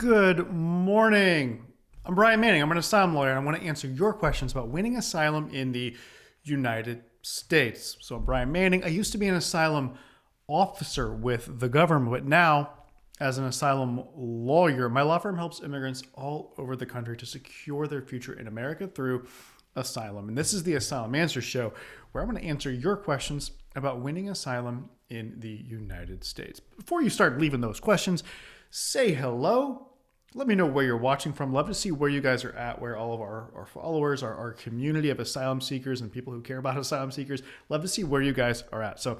Good morning. I'm Brian Manning. I'm an asylum lawyer, and I want to answer your questions about winning asylum in the United States. So I'm Brian Manning. I used to be an asylum officer with the government, but now, as an asylum lawyer, my law firm helps immigrants all over the country to secure their future in America through asylum. And this is the Asylum Answer Show, where I'm going to answer your questions about winning asylum in the United States. Before you start leaving those questions, say hello. Let me know where you're watching from. Love to see where you guys are at, where all of our followers, our community of asylum seekers and people who care about asylum seekers, love to see where you guys are at. So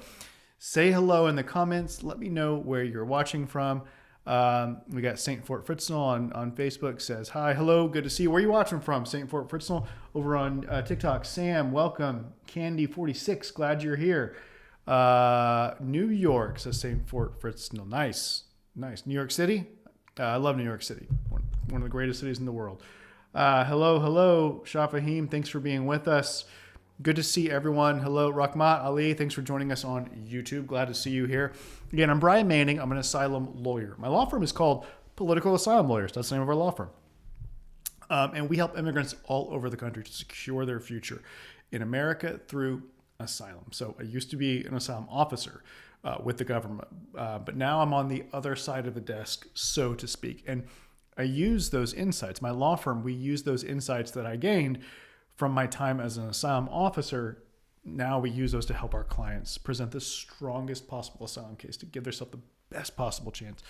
say hello in the comments. Let me know where you're watching from. We got St. Fort Fritznell on Facebook says, hi, hello, good to see you. Where are you watching from? St. Fort Fritznell. Over on TikTok, Sam, welcome. Candy46, glad you're here. New York, says St. Fort Fritznell. Nice. New York City. I love New York City. One of the greatest cities in the world. Hello, Shafahim. Thanks for being with us. Good to see everyone. Hello, Rahmat Ali. Thanks for joining us on YouTube. Glad to see you here. Again, I'm Brian Manning. I'm an asylum lawyer. My law firm is called Political Asylum Lawyers. That's the name of our law firm. And we help immigrants all over the country to secure their future in America through asylum. So I used to be an asylum officer with the government, but now I'm on the other side of the desk, so to speak. And I use those insights. My law firm, we use those insights that I gained from my time as an asylum officer. Now we use those to help our clients present the strongest possible asylum case, to give themselves the best possible chance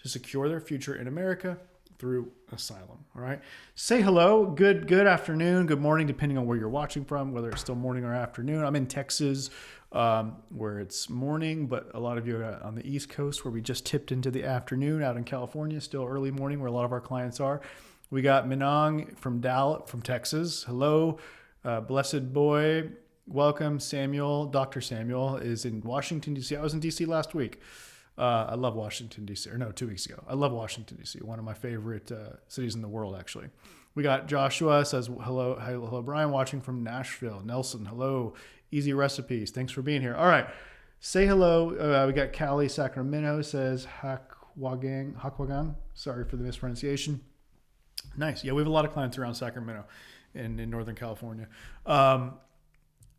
to secure their future in America through asylum. All right. Say hello. Good afternoon. Good morning, depending on where you're watching from, whether it's still morning or afternoon. I'm in Texas, where it's morning, but a lot of you are on the East Coast, where we just tipped into the afternoon. Out in California, still early morning, where a lot of our clients are. We got Minong from Dallas, from Texas. Hello, blessed boy. Welcome, Samuel. Dr. Samuel is in Washington, D.C. I was in D.C. last week. I love Washington, D.C. Or no, 2 weeks ago. I love Washington, D.C. One of my favorite cities in the world, actually. We got Joshua says, hello, Brian, watching from Nashville. Nelson, hello. Easy Recipes. Thanks for being here. All right. Say hello. We got Callie Sacramento says, Hakwagang. Sorry for the mispronunciation. Nice. Yeah, we have a lot of clients around Sacramento and in Northern California.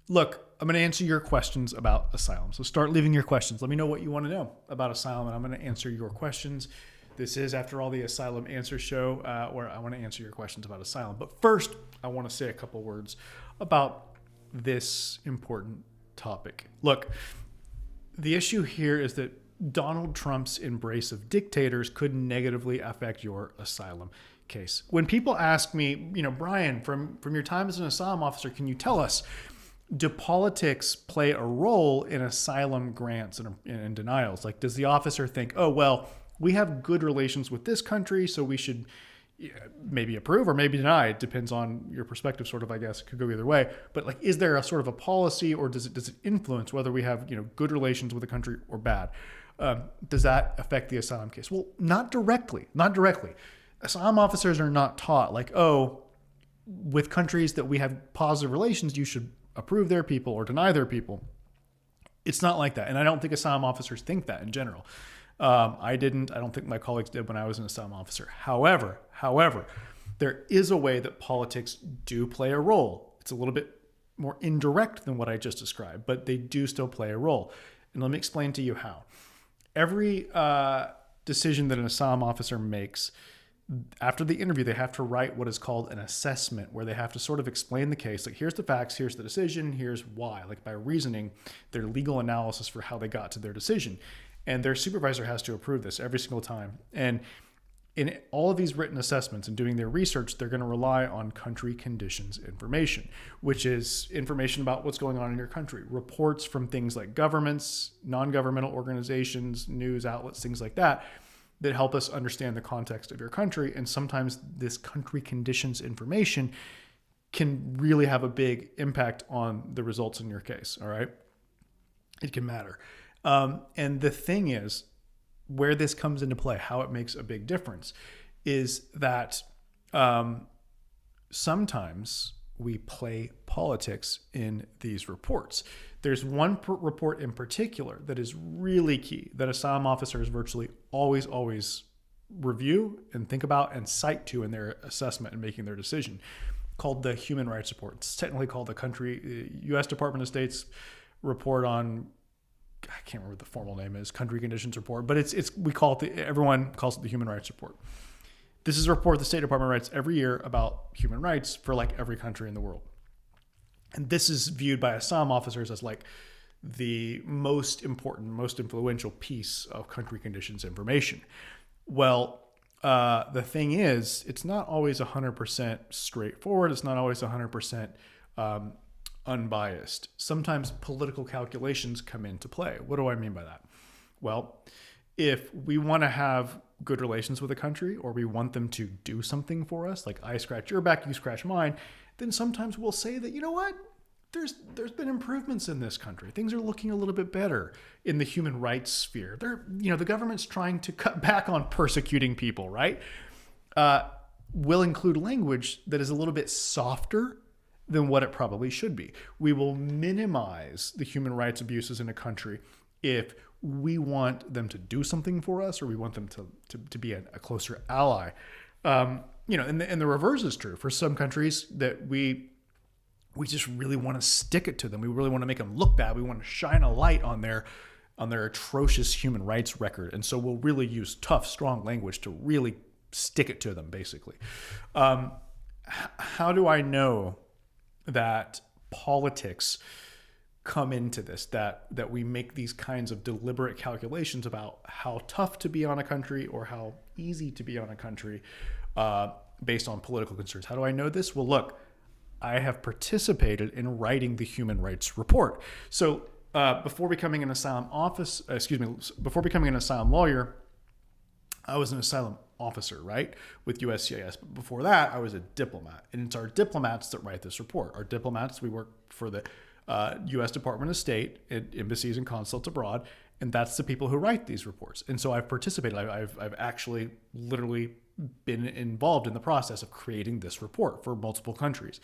Look, I'm going to answer your questions about asylum. So start leaving your questions. Let me know what you want to know about asylum, and I'm going to answer your questions. This is, after all, the Asylum Answer Show, where I want to answer your questions about asylum. But first, I want to say a couple words about this important topic. Look, the issue here is that Donald Trump's embrace of dictators could negatively affect your asylum case. When people ask me, Brian, from your time as an asylum officer, can you tell us, do politics play a role in asylum grants and denials? Like, does the officer think, oh, well, we have good relations with this country, so we should maybe approve or maybe deny? It depends on your perspective, sort of, I guess. It could go either way. But like, is there a sort of a policy, or does it influence whether we have, good relations with a country or bad? Does that affect the asylum case? Well, not directly. Asylum officers are not taught like, oh, with countries that we have positive relations, you should approve their people or deny their people. It's not like that. And I don't think asylum officers think that in general. I don't think my colleagues did when I was an asylum officer. However, there is a way that politics do play a role. It's a little bit more indirect than what I just described, but they do still play a role. And let me explain to you how. Every decision that an asylum officer makes, after the interview, they have to write what is called an assessment, where they have to sort of explain the case. Like, here's the facts, here's the decision, here's why. Like, by reasoning, their legal analysis for how they got to their decision. And their supervisor has to approve this every single time. And in all of these written assessments and doing their research, they're going to rely on country conditions information, which is information about what's going on in your country. Reports from things like governments, non-governmental organizations, news outlets, things like that help us understand the context of your country. And sometimes this country conditions information can really have a big impact on the results in your case. All right. It can matter. And the thing is, where this comes into play, how it makes a big difference, is that sometimes we play politics in these reports. There's one report in particular that is really key, that asylum officers virtually always review and think about and cite to in their assessment and making their decision, called the Human Rights Report. It's technically called the U.S. Department of State's report on, I can't remember what the formal name is, country conditions report, but everyone calls it the Human Rights Report. This is a report the State Department writes every year about human rights for like every country in the world. And this is viewed by asylum officers as like the most important, most influential piece of country conditions information. Well, the thing is, it's not always 100% straightforward. It's not always 100% unbiased. Sometimes political calculations come into play. What do I mean by that? Well, if we want to have good relations with a country, or we want them to do something for us, like I scratch your back, you scratch mine, then sometimes we'll say that, you know what? There's been improvements in this country. Things are looking a little bit better in the human rights sphere. The government's trying to cut back on persecuting people, right? We'll include language that is a little bit softer than what it probably should be. We will minimize the human rights abuses in a country if we want them to do something for us, or we want them to be a closer ally. And the reverse is true for some countries that we just really want to stick it to them. We really want to make them look bad. We want to shine a light on their atrocious human rights record. And so we'll really use tough, strong language to really stick it to them, basically. How do I know that politics come into this, that we make these kinds of deliberate calculations about how tough to be on a country or how easy to be on a country based on political concerns? How do I know this? Well, look, I have participated in writing the Human Rights Report. So before becoming an asylum lawyer, I was an asylum officer, right, with USCIS. But before that, I was a diplomat. And it's our diplomats that write this report. Our diplomats, we work for the U.S. Department of State at embassies and consulates abroad, and that's the people who write these reports. And so I've participated. I've actually literally been involved in the process of creating this report for multiple countries.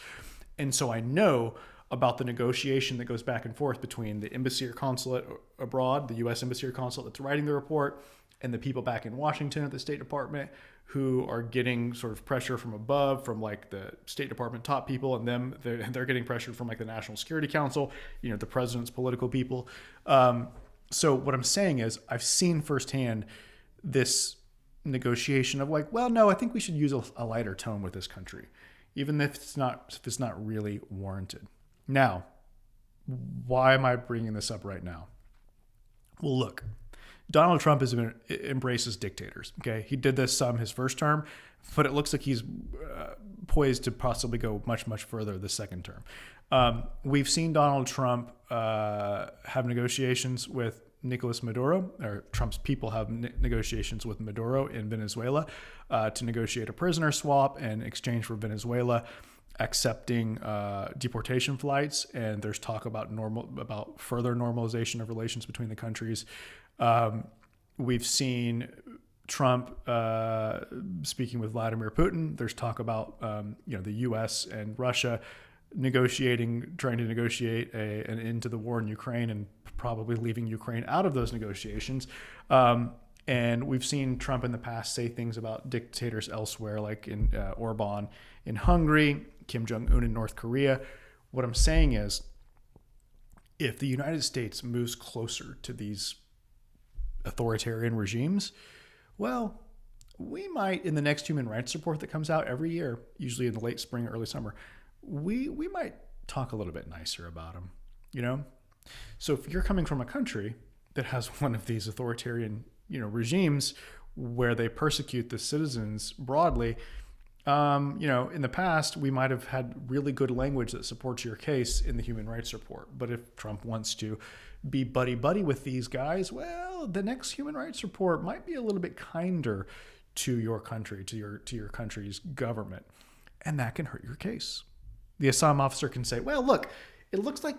And so I know about the negotiation that goes back and forth between the embassy or consulate abroad, the U.S. embassy or consulate that's writing the report, and the people back in Washington at the State Department who are getting sort of pressure from above, from like the State Department top people, and they're getting pressured from like the National Security Council, the president's political people. So what I'm saying is I've seen firsthand this negotiation of like, well, no, I think we should use a lighter tone with this country, even if it's not really warranted. Now, why am I bringing this up right now? Well, look, Donald Trump embraces dictators. Okay, he did this his first term, but it looks like he's poised to possibly go much, much further the second term. We've seen Donald Trump have negotiations with Nicolas Maduro, or Trump's people have negotiations with Maduro in Venezuela to negotiate a prisoner swap in exchange for Venezuela accepting deportation flights. And there's talk about further normalization of relations between the countries. We've seen Trump speaking with Vladimir Putin. There's talk about the U.S. and Russia trying to negotiate an end to the war in Ukraine, and probably leaving Ukraine out of those negotiations. And we've seen Trump in the past say things about dictators elsewhere, like in Orban in Hungary, Kim Jong-un in North Korea. What I'm saying is, if the United States moves closer to these authoritarian regimes, well, we might, in the next human rights report that comes out every year, usually in the late spring or early summer, we might talk a little bit nicer about them, So if you're coming from a country that has one of these authoritarian, regimes where they persecute the citizens broadly, in the past, we might have had really good language that supports your case in the human rights report. But if Trump wants to be buddy-buddy with these guys, well, the next human rights report might be a little bit kinder to your country, to your country's government. And that can hurt your case. The asylum officer can say, well, look, it looks like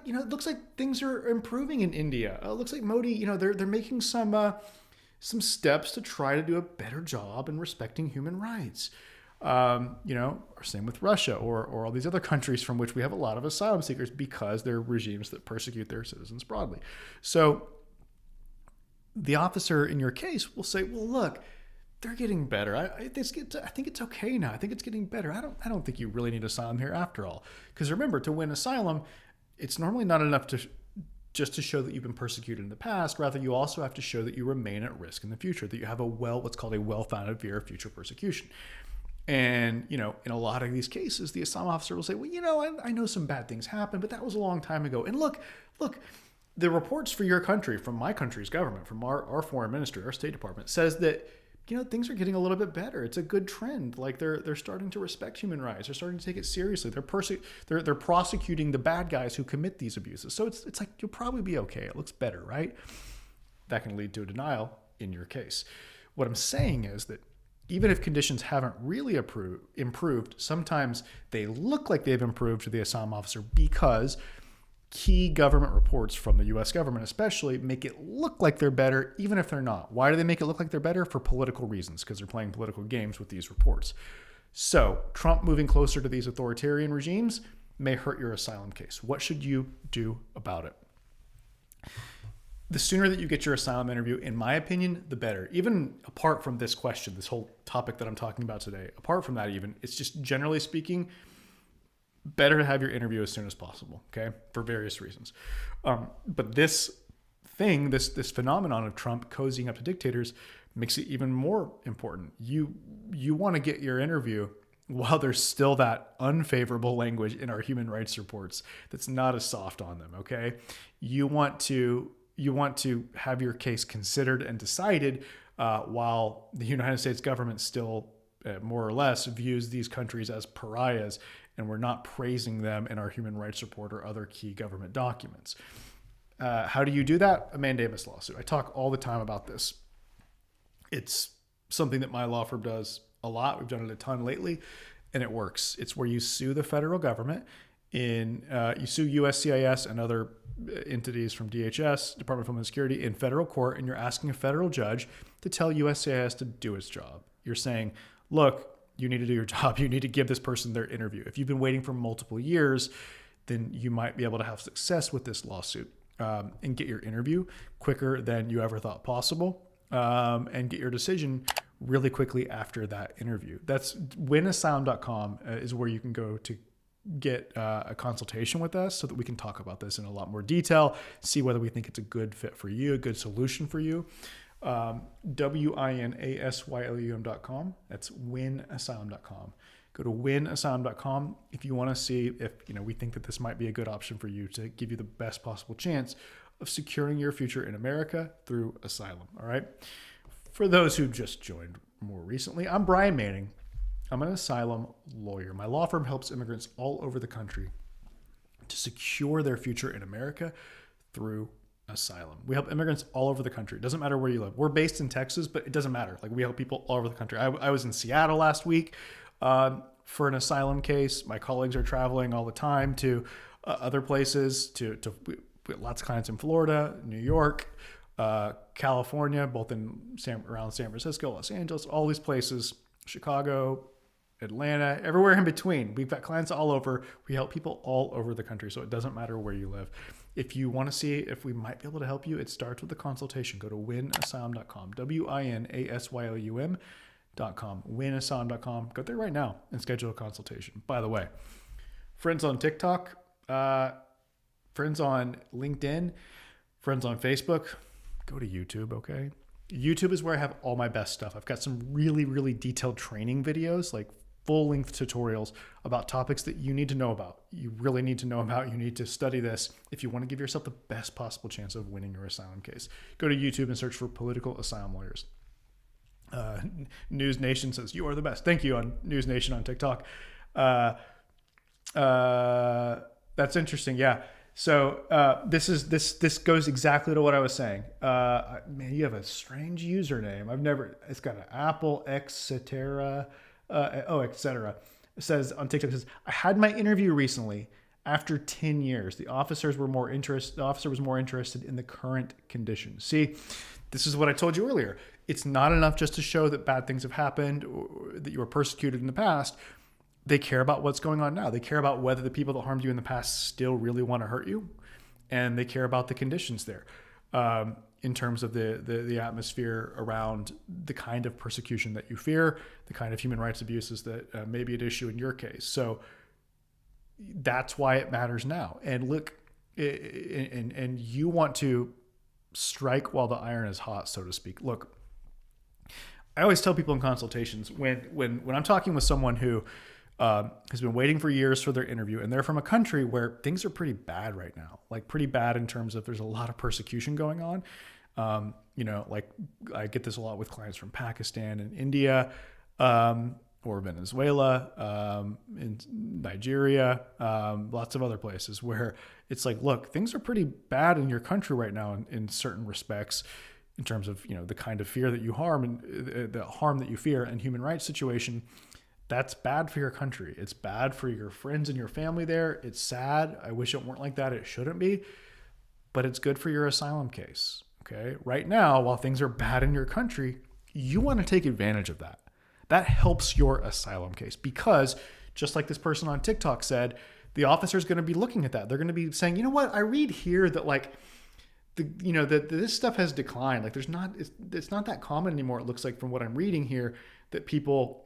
things are improving in India. It looks like Modi, they're making some steps to try to do a better job in respecting human rights. Or same with Russia or all these other countries from which we have a lot of asylum seekers, because they're regimes that persecute their citizens broadly. So the officer in your case will say, well, look, they're getting better. I think it's okay now. I think it's getting better. I don't think you really need asylum here after all. Because remember, to win asylum, it's normally not enough to just to show that you've been persecuted in the past. Rather, you also have to show that you remain at risk in the future, that you have what's called a well-founded fear of future persecution. And, in a lot of these cases, the asylum officer will say, well, I know some bad things happened, but that was a long time ago. And look, the reports for your country, from my country's government, from our foreign ministry, our State Department, says that, things are getting a little bit better. It's a good trend. Like they're starting to respect human rights. They're starting to take it seriously. They're prosecuting the bad guys who commit these abuses. So it's like, you'll probably be okay. It looks better, right? That can lead to a denial in your case. What I'm saying is that even if conditions haven't really improved, sometimes they look like they've improved to the asylum officer because key government reports from the U.S. government especially make it look like they're better, even if they're not. Why do they make it look like they're better? For political reasons, because they're playing political games with these reports. So Trump moving closer to these authoritarian regimes may hurt your asylum case. What should you do about it? The sooner that you get your asylum interview, in my opinion, the better. Even apart from this question, this whole topic that I'm talking about today, apart from that even, it's just generally speaking, better to have your interview as soon as possible, okay? For various reasons. But this phenomenon of Trump cozying up to dictators makes it even more important. You want to get your interview while there's still that unfavorable language in our human rights reports that's not as soft on them, okay? You want to have your case considered and decided while the United States government still more or less views these countries as pariahs, and we're not praising them in our human rights report or other key government documents. How do you do that? A mandamus lawsuit. I talk all the time about this. It's something that my law firm does a lot. We've done it a ton lately, and it works. It's where you sue the federal government you sue USCIS and other entities from DHS, Department of Homeland Security, in federal court, and you're asking a federal judge to tell USCIS to do its job. You're saying, look, you need to do your job. You need to give this person their interview. If you've been waiting for multiple years, then you might be able to have success with this lawsuit and get your interview quicker than you ever thought possible, and get your decision really quickly after that interview. That's winasylum.com is where you can go to get a consultation with us so that we can talk about this in a lot more detail, see whether we think it's a good fit for you, a good solution for you. WINASYLUM.com. That's winasylum.com. Go to winasylum.com if you want to see if we think that this might be a good option for you to give you the best possible chance of securing your future in America through asylum. All right. For those who just joined more recently, I'm Brian Manning. I'm an asylum lawyer. My law firm helps immigrants all over the country to secure their future in America through asylum. We help immigrants all over the country. It doesn't matter where you live. We're based in Texas, but it doesn't matter. Like, we help people all over the country. I was in Seattle last week for an asylum case. My colleagues are traveling all the time to other places. We have lots of clients in Florida, New York, California, both around San Francisco, Los Angeles, all these places, Chicago, Atlanta, everywhere in between. We've got clients all over. We help people all over the country, so it doesn't matter where you live. If you want to see if we might be able to help you, it starts with a consultation. Go to winasylum.com, WINASYLUM.com, winasylum.com. Go there right now and schedule a consultation. By the way, friends on TikTok, friends on LinkedIn, friends on Facebook, go to YouTube, okay? YouTube is where I have all my best stuff. I've got some really, really detailed training videos, like full-length tutorials about topics that you need to know about. You really need to know about. You need to study this if you want to give yourself the best possible chance of winning your asylum case. Go to YouTube and search for political asylum lawyers. News Nation says, you are the best. Thank you on News Nation on TikTok. That's interesting. Yeah. So this goes exactly to what I was saying. Man, you have a strange username. It's got an Apple, etc. etc. It says on TikTok, it says, I had my interview recently after 10 years. The officer was more interested in the current conditions. See, this is what I told you earlier. It's not enough just to show that bad things have happened or that you were persecuted in the past. They care about what's going on now. They care about whether the people that harmed you in the past still really want to hurt you, and they care about the conditions there. in terms of the atmosphere around the kind of persecution that you fear, the kind of human rights abuses that may be at issue in your case. So that's why it matters now. And look, and you want to strike while the iron is hot, so to speak. Look, I always tell people in consultations when I'm talking with someone who has been waiting for years for their interview, and they're from a country where things are pretty bad right now, like pretty bad in terms of there's a lot of persecution going on. Like I get this a lot with clients from Pakistan and India, or Venezuela, in Nigeria, lots of other places where it's like, look, things are pretty bad in your country right now in certain respects, in terms of, the kind of fear that you harm and the harm that you fear and human rights situation. That's bad for your country. It's bad for your friends and your family there. It's sad. I wish it weren't like that. It shouldn't be, but it's good for your asylum case. Okay. Right now, while things are bad in your country, you want to take advantage of that. That helps your asylum case, because just like this person on TikTok said, the officer is going to be looking at that. They're going to be saying, you know what? I read here that like that this stuff has declined. Like it's not that common anymore. It looks like from what I'm reading here that people,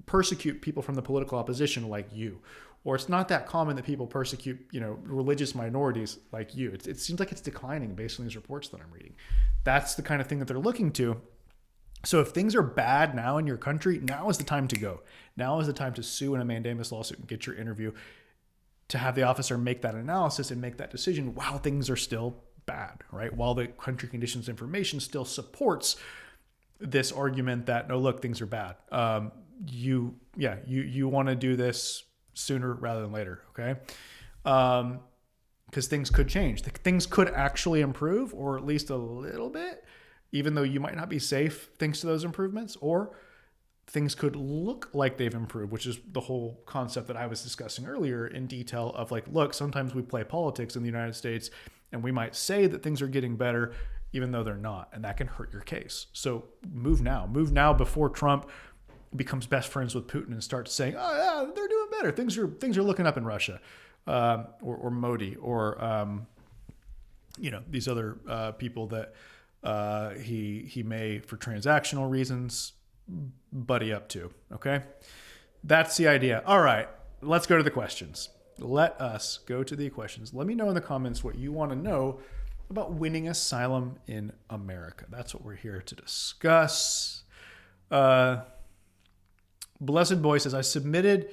persecute people from the political opposition like you, or it's not that common that people persecute, religious minorities like you. It seems like it's declining based on these reports that I'm reading. That's the kind of thing that they're looking to. So if things are bad now in your country, now is the time to go. Now is the time to sue in a mandamus lawsuit and get your interview, to have the officer make that analysis and make that decision while things are still bad, right? While the country conditions information still supports this argument that, no, look, things are bad. You want to do this sooner rather than later, okay? Because things could change. Things could actually improve, or at least a little bit, even though you might not be safe thanks to those improvements, or things could look like they've improved, which is the whole concept that I was discussing earlier in detail of like, look, sometimes we play politics in the United States and we might say that things are getting better even though they're not, and that can hurt your case. So move now before Trump becomes best friends with Putin and starts saying, oh yeah, they're doing better. Things are looking up in Russia, or Modi, or, these other people that he may, for transactional reasons, buddy up to. Okay. That's the idea. All right. Let's go to the questions. Let us go to the questions. Let me know in the comments what you want to know about winning asylum in America. That's what we're here to discuss. Blessed Boy says, I submitted.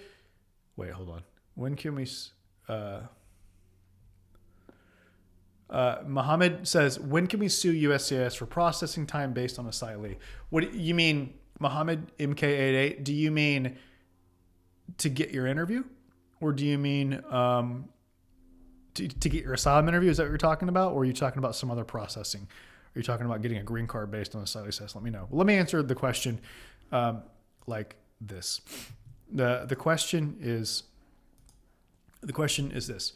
Wait, hold on. When can we? Mohammed says, when can we sue USCIS for processing time based on asylee? What do you mean, Mohammed MK88? Do you mean to get your interview, or do you mean to get your asylum interview? Is that what you're talking about, or are you talking about some other processing? Are you talking about getting a green card based on asylee status? Let me know. Well, let me answer the question like this. The question is this.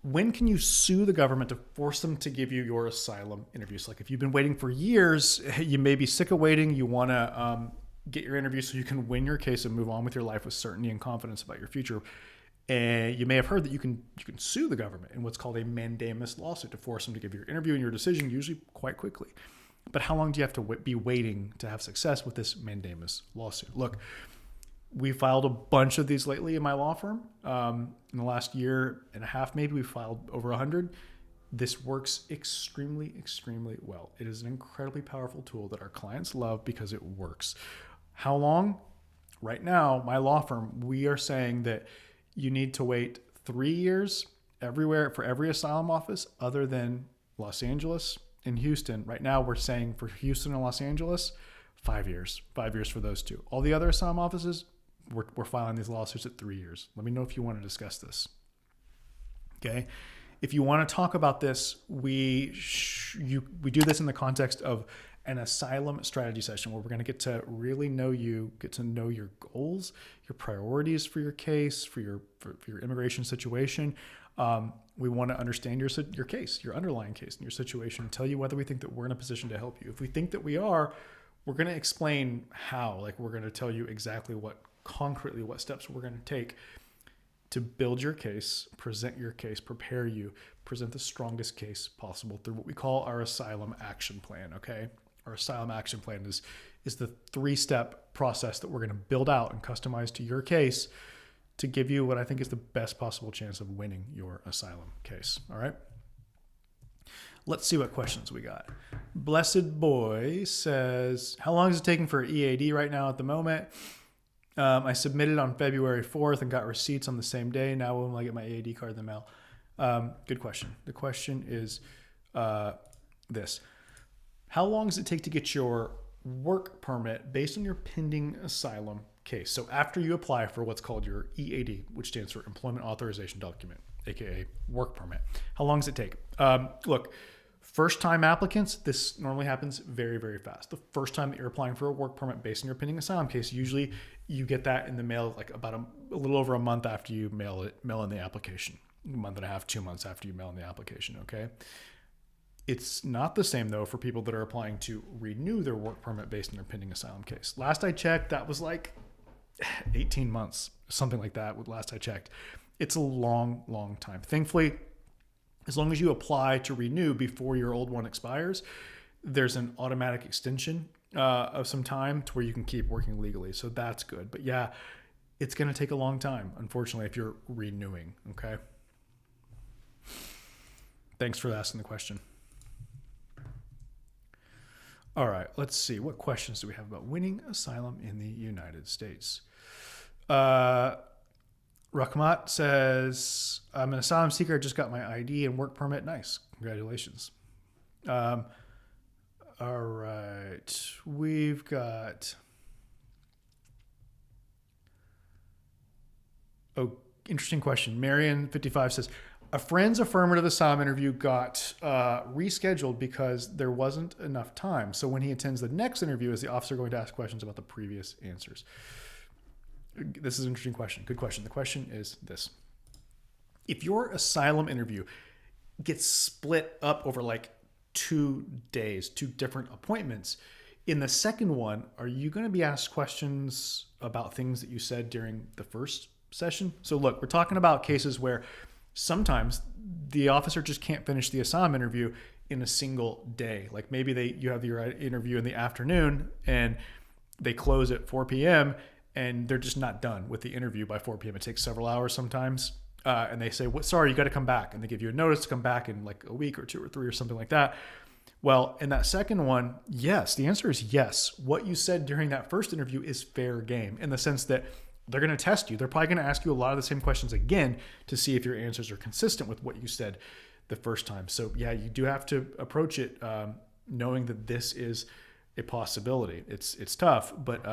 When can you sue the government to force them to give you your asylum interviews? Like if you've been waiting for years, you may be sick of waiting. You want to get your interview so you can win your case and move on with your life with certainty and confidence about your future. And you may have heard that you can sue the government in what's called a mandamus lawsuit to force them to give your interview and your decision, usually quite quickly. But how long do you have to be waiting to have success with this mandamus lawsuit? Look, we filed a bunch of these lately in my law firm. In the last year and a half, maybe we filed over 100. This works extremely, extremely well. It is an incredibly powerful tool that our clients love because it works. How long? Right now, my law firm, we are saying that you need to wait 3 years everywhere for every asylum office other than Los Angeles and Houston. Right now, we're saying for Houston and Los Angeles, 5 years. 5 years for those two. All the other asylum offices, we're filing these lawsuits at 3 years. Let me know if you want to discuss this. Okay. If you want to talk about this, we do this in the context of an asylum strategy session where we're going to get to really know you, get to know your goals, your priorities for your case, for your immigration situation. We want to understand your case, your underlying case and your situation, and tell you whether we think that we're in a position to help you. If we think that we are, we're going to explain how, like we're going to tell you exactly concretely what steps we're going to take to build your case, present your case, prepare you, present the strongest case possible through what we call our asylum action plan, okay? Our asylum action plan is the 3-step process that we're going to build out and customize to your case to give you what I think is the best possible chance of winning your asylum case, all right? Let's see what questions we got. Blessed Boy says, how long is it taking for EAD right now at the moment? I submitted on February 4th and got receipts on the same day. Now when will I get my EAD card in the mail? Good question. The question is this. How long does it take to get your work permit based on your pending asylum case? So after you apply for what's called your EAD, which stands for Employment Authorization Document, aka work permit, how long does it take? Look, first-time applicants, this normally happens very, very fast. The first time that you're applying for a work permit based on your pending asylum case, usually you get that in the mail like about a little over a month after you mail in the application. A month and a half, 2 months after you mail in the application, okay? It's not the same, though, for people that are applying to renew their work permit based on their pending asylum case. Last I checked, that was like 18 months, something like that, last I checked. It's a long, long time. Thankfully, as long as you apply to renew before your old one expires, there's an automatic extension of some time to where you can keep working legally. So that's good. But yeah, it's going to take a long time, unfortunately, if you're renewing, okay? Thanks for asking the question. All right, let's see. What questions do we have about winning asylum in the United States? Rahmat says, I'm an asylum seeker. I just got my ID and work permit. Nice. Congratulations. All right. We've got... Oh, interesting question. Marion55 says, a friend's affirmative asylum interview got rescheduled because there wasn't enough time. So when he attends the next interview, is the officer going to ask questions about the previous answers? This is an interesting question. Good question. The question is this. If your asylum interview gets split up over like 2 days, 2 different appointments, in the second one, are you going to be asked questions about things that you said during the first session? So look, we're talking about cases where sometimes the officer just can't finish the asylum interview in a single day. Like maybe you have your interview in the afternoon and they close at 4 p.m. and they're just not done with the interview by 4 p.m. It takes several hours sometimes. And they say, sorry, you got to come back. And they give you a notice to come back in like a week or 2 or 3 or something like that. Well, in that second one, yes, the answer is yes. What you said during that first interview is fair game in the sense that they're going to test you. They're probably going to ask you a lot of the same questions again to see if your answers are consistent with what you said the first time. So yeah, you do have to approach it knowing that this is a possibility. It's tough, but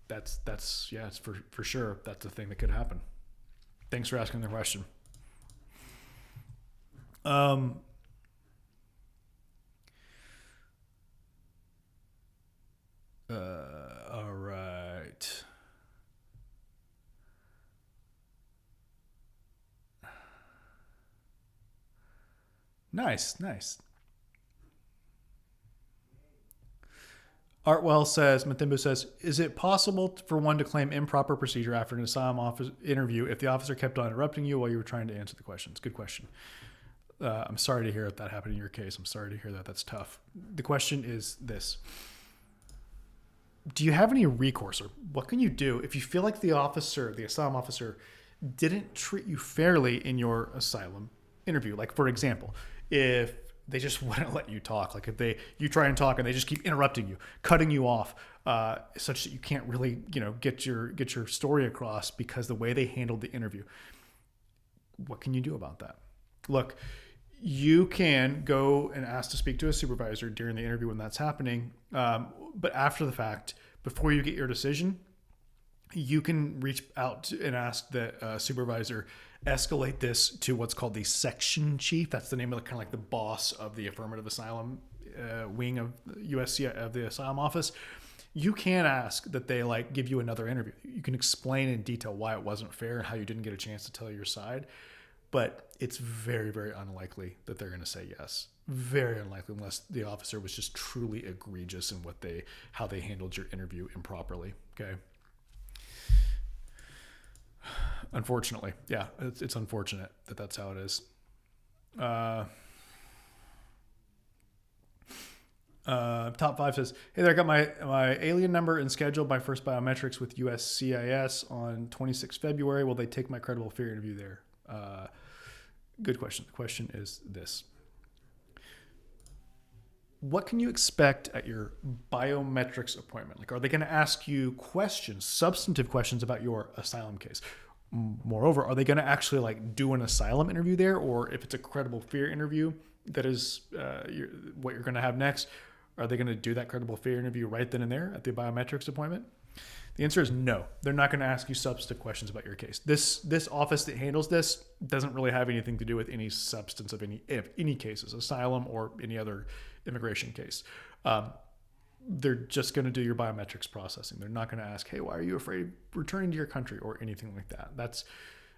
that's yeah, it's for sure. That's a thing that could happen. Thanks for asking the question. All right. Nice. Artwell says, Mathimbu says, is it possible for one to claim improper procedure after an asylum office interview if the officer kept on interrupting you while you were trying to answer the questions? Good question. I'm sorry to hear that happened in your case. I'm sorry to hear that. That's tough. The question is this. Do you have any recourse, or what can you do if you feel like the asylum officer, didn't treat you fairly in your asylum interview? Like, for example, if they just wouldn't let you talk, like if you try and talk and they just keep interrupting you, cutting you off, such that you can't really, get your story across because the way they handled the interview. What can you do about that? Look, you can go and ask to speak to a supervisor during the interview when that's happening. But after the fact, before you get your decision, you can reach out and ask the supervisor escalate this to what's called the section chief. That's the name of kind of like the boss of the affirmative asylum wing of USC of the asylum office. You can ask that they give you another interview. You can explain in detail why it wasn't fair and how you didn't get a chance to tell your side. But it's very, very unlikely that they're going to say yes. Very unlikely, unless the officer was just truly egregious in how they handled your interview improperly. Okay. Unfortunately. Yeah, it's unfortunate that that's how it is. Top five says, "Hey there, I got my alien number and scheduled my first biometrics with USCIS on 26 February. Will they take my credible fear interview there?" Good question. The question is this: what can you expect at your biometrics appointment? Like, are they going to ask you questions, substantive questions about your asylum case? Moreover, are they going to actually like do an asylum interview there, or if it's a credible fear interview, that is what you're going to have next? Are they going to do that credible fear interview right then and there at the biometrics appointment? The answer is no. They're not going to ask you substantive questions about your case. This office that handles this doesn't really have anything to do with any substance of any cases, asylum or any other immigration case. They're just going to do your biometrics processing. They're not going to ask, "Hey, why are you afraid of returning to your country?" or anything like that. That's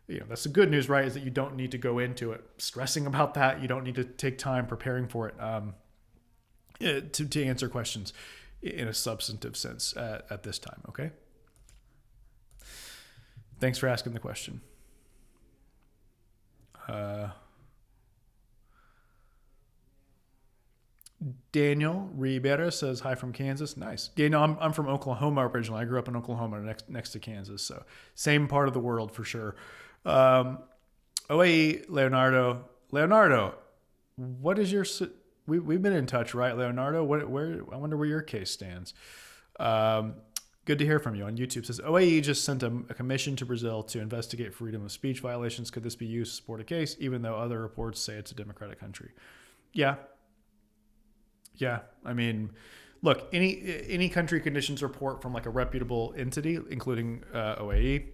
the good news, right? Is that you don't need to go into it stressing about that. You don't need to take time preparing for it to answer questions in a substantive sense at this time. Okay. Thanks for asking the question. Daniel Ribera says hi from Kansas. Nice. Daniel, I'm from Oklahoma originally. I grew up in Oklahoma next to Kansas. So same part of the world for sure. OAE, Leonardo, what is your... We've been in touch, right, Leonardo? Where I wonder where your case stands. Good to hear from you. On YouTube says, OAE just sent a commission to Brazil to investigate freedom of speech violations. Could this be used to support a case, even though other reports say it's a democratic country? Yeah. I mean, look, any country conditions report from like a reputable entity, including OAE,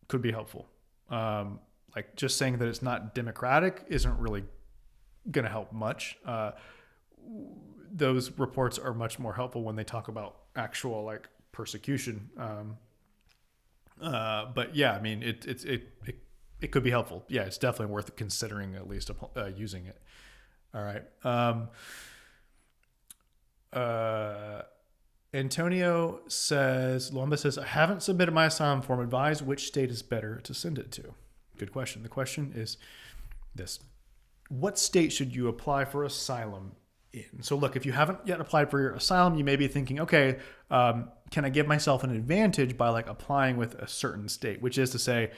could be helpful. Like just saying that it's not democratic isn't really going to help much. Those reports are much more helpful when they talk about actual like persecution. But yeah, I mean, it could be helpful. Yeah, it's definitely worth considering at least using it. All right. Antonio says, Luamba says, I haven't submitted my asylum form. Advise which state is better to send it to. Good question. The question is this: what state should you apply for asylum in? So look, if you haven't yet applied for your asylum, you may be thinking, okay, can I give myself an advantage by like applying with a certain state, which is to say,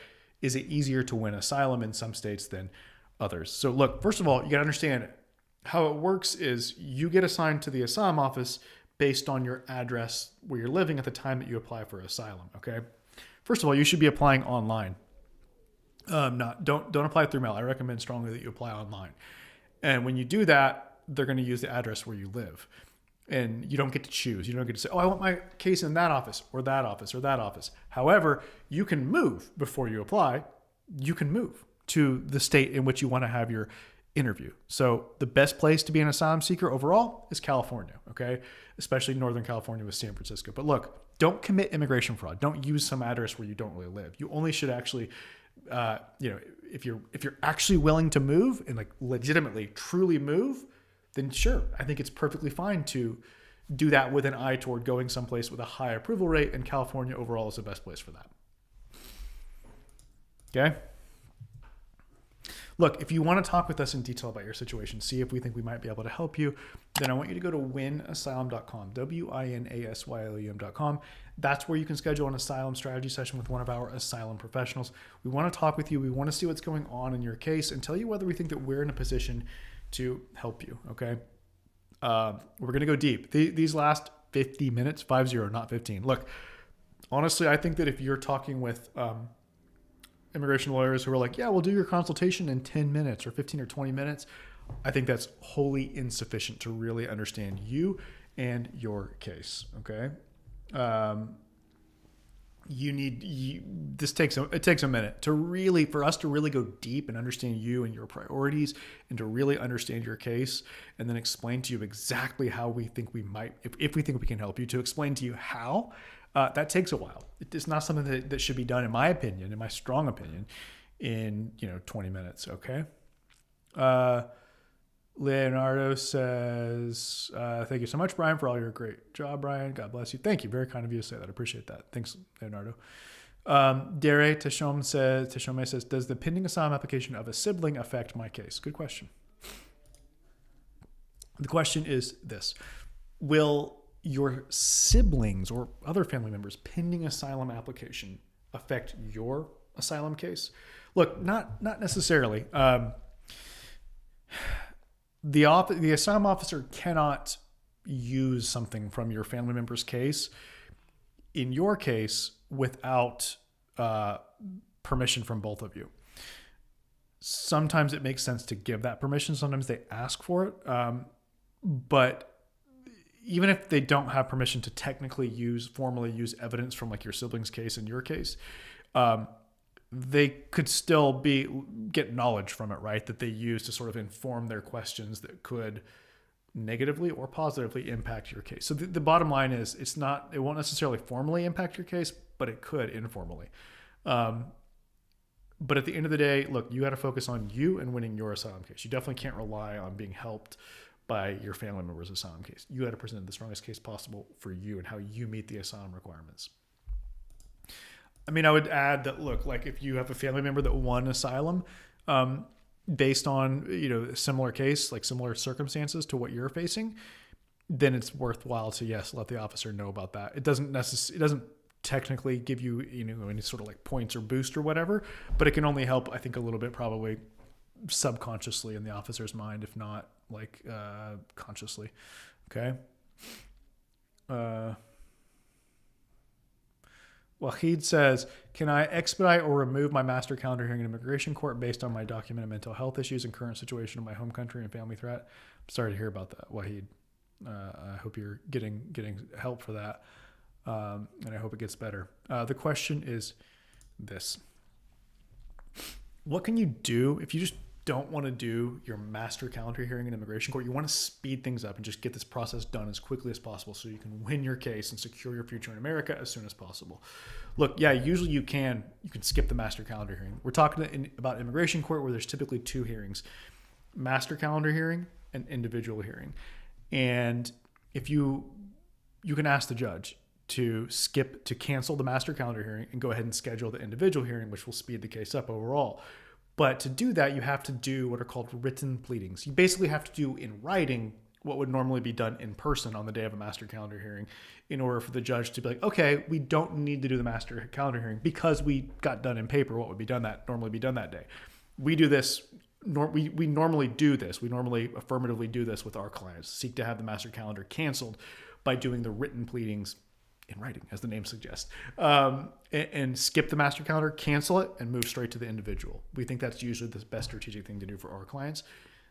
is it easier to win asylum in some states than others? So look, first of all, you got to understand how it works is you get assigned to the asylum office based on your address where you're living at the time that you apply for asylum. Okay. First of all, you should be applying online. Don't apply through mail. I recommend strongly that you apply online. And when you do that, they're going to use the address where you live. And you don't get to choose. You don't get to say, oh, I want my case in that office or that office or that office. However, you can move before you apply. You can move to the state in which you want to have your interview. So the best place to be an asylum seeker overall is California, okay? Especially Northern California with San Francisco. But look, don't commit immigration fraud. Don't use some address where you don't really live. You only should actually, if you're actually willing to move and like legitimately, truly move, then sure, I think it's perfectly fine to do that with an eye toward going someplace with a high approval rate, and California overall is the best place for that. Okay? Look, if you want to talk with us in detail about your situation, see if we think we might be able to help you, then I want you to go to winasylum.com, WINASYLUM.com. That's where you can schedule an asylum strategy session with one of our asylum professionals. We want to talk with you. We want to see what's going on in your case and tell you whether we think that we're in a position to help you, okay? We're going to go deep. These last 50 minutes, 50, not 15. Look, honestly, I think that if you're talking with immigration lawyers who are like, yeah, we'll do your consultation in 10 minutes or 15 or 20 minutes, I think that's wholly insufficient to really understand you and your case, okay? It takes a minute to really, for us to really go deep and understand you and your priorities and to really understand your case and then explain to you exactly how we think we might, if we think we can help you, to explain to you how, that takes a while. It's not something that should be done, in my opinion, in my strong opinion, in 20 minutes, okay? Leonardo says, thank you so much, Brian, for all your great job, Brian. God bless you. Thank you. Very kind of you to say that. I appreciate that. Thanks, Leonardo. Dere Teshome says, does the pending asylum application of a sibling affect my case? Good question. The question is this. Will your siblings or other family members pending asylum application affect your asylum case? Look, not necessarily. The asylum officer cannot use something from your family member's case in your case without permission from both of you. Sometimes it makes sense to give that permission. Sometimes they ask for it. But even if they don't have permission to technically formally use evidence from like your sibling's case in your case, they could still get knowledge from it, right? That they use to sort of inform their questions that could negatively or positively impact your case. So the bottom line is it won't necessarily formally impact your case, but it could informally. But at the end of the day, look, you got to focus on you and winning your asylum case. You definitely can't rely on being helped by your family member's asylum case. You got to present the strongest case possible for you and how you meet the asylum requirements. I mean, I would add that, look, like if you have a family member that won asylum based on, similar case, like similar circumstances to what you're facing, then it's worthwhile to, yes, let the officer know about that. It doesn't technically give you, any sort of like points or boost or whatever, but it can only help, I think, a little bit probably subconsciously in the officer's mind, if not like consciously. Okay. Wahid says, can I expedite or remove my master calendar hearing in immigration court based on my documented mental health issues and current situation in my home country and family threat? I'm sorry to hear about that, Wahid. I hope you're getting help for that. And I hope it gets better. The question is this. What can you do if you just don't want to do your master calendar hearing in immigration court? You want to speed things up and just get this process done as quickly as possible so you can win your case and secure your future in America as soon as possible. Look, yeah, usually you can skip the master calendar hearing. We're talking about immigration court where there's typically two hearings, master calendar hearing and individual hearing. And if you can ask the judge to cancel the master calendar hearing and go ahead and schedule the individual hearing, which will speed the case up overall. But to do that, you have to do what are called written pleadings. You basically have to do in writing what would normally be done in person on the day of a master calendar hearing in order for the judge to be like, okay, we don't need to do the master calendar hearing because we got done in paper what would normally be done that day. We do this. We normally do this. We normally affirmatively do this with our clients, seek to have the master calendar canceled by doing the written pleadings in writing, as the name suggests, and skip the master calendar, cancel it, and move straight to the individual. We think that's usually the best strategic thing to do for our clients.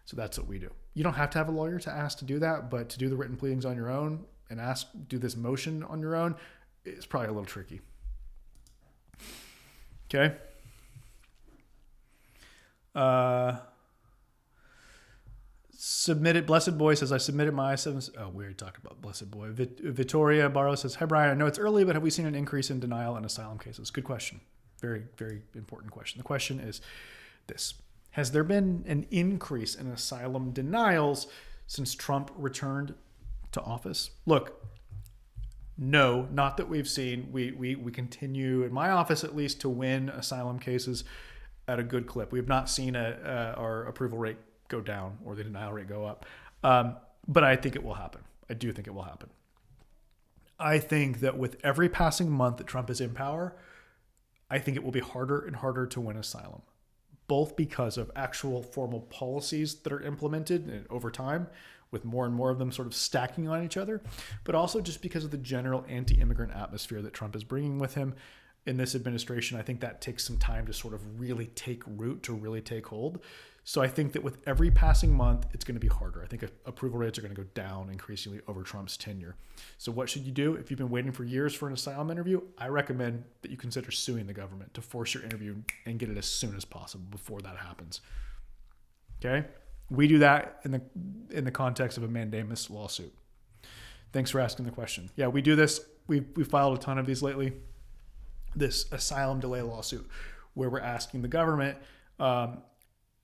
So that's what we do. You don't have to have a lawyer to ask to do that, but to do the written pleadings on your own and do this motion on your own, it's probably a little tricky. Okay. Submitted. Blessed Boy says, I submitted my we already talked about Blessed Boy. Vittoria Barrow says, hi, Brian. I know it's early, but have we seen an increase in denial and asylum cases? Good question. Very, very important question. The question is this. Has there been an increase in asylum denials since Trump returned to office? Look, no, not that we've seen. We continue, in my office at least, to win asylum cases at a good clip. We have not seen our approval rate go down or the denial rate go up. But I think it will happen. I do think it will happen. I think that with every passing month that Trump is in power, I think it will be harder and harder to win asylum, both because of actual formal policies that are implemented over time, with more and more of them sort of stacking on each other, but also just because of the general anti-immigrant atmosphere that Trump is bringing with him in this administration. I think that takes some time to sort of really take root, to really take hold. So I think that with every passing month, it's going to be harder. I think approval rates are going to go down increasingly over Trump's tenure. So what should you do? If you've been waiting for years for an asylum interview, I recommend that you consider suing the government to force your interview and get it as soon as possible before that happens. Okay? We do that in the context of a mandamus lawsuit. Thanks for asking the question. Yeah, we do this. We filed a ton of these lately. This asylum delay lawsuit where we're asking the government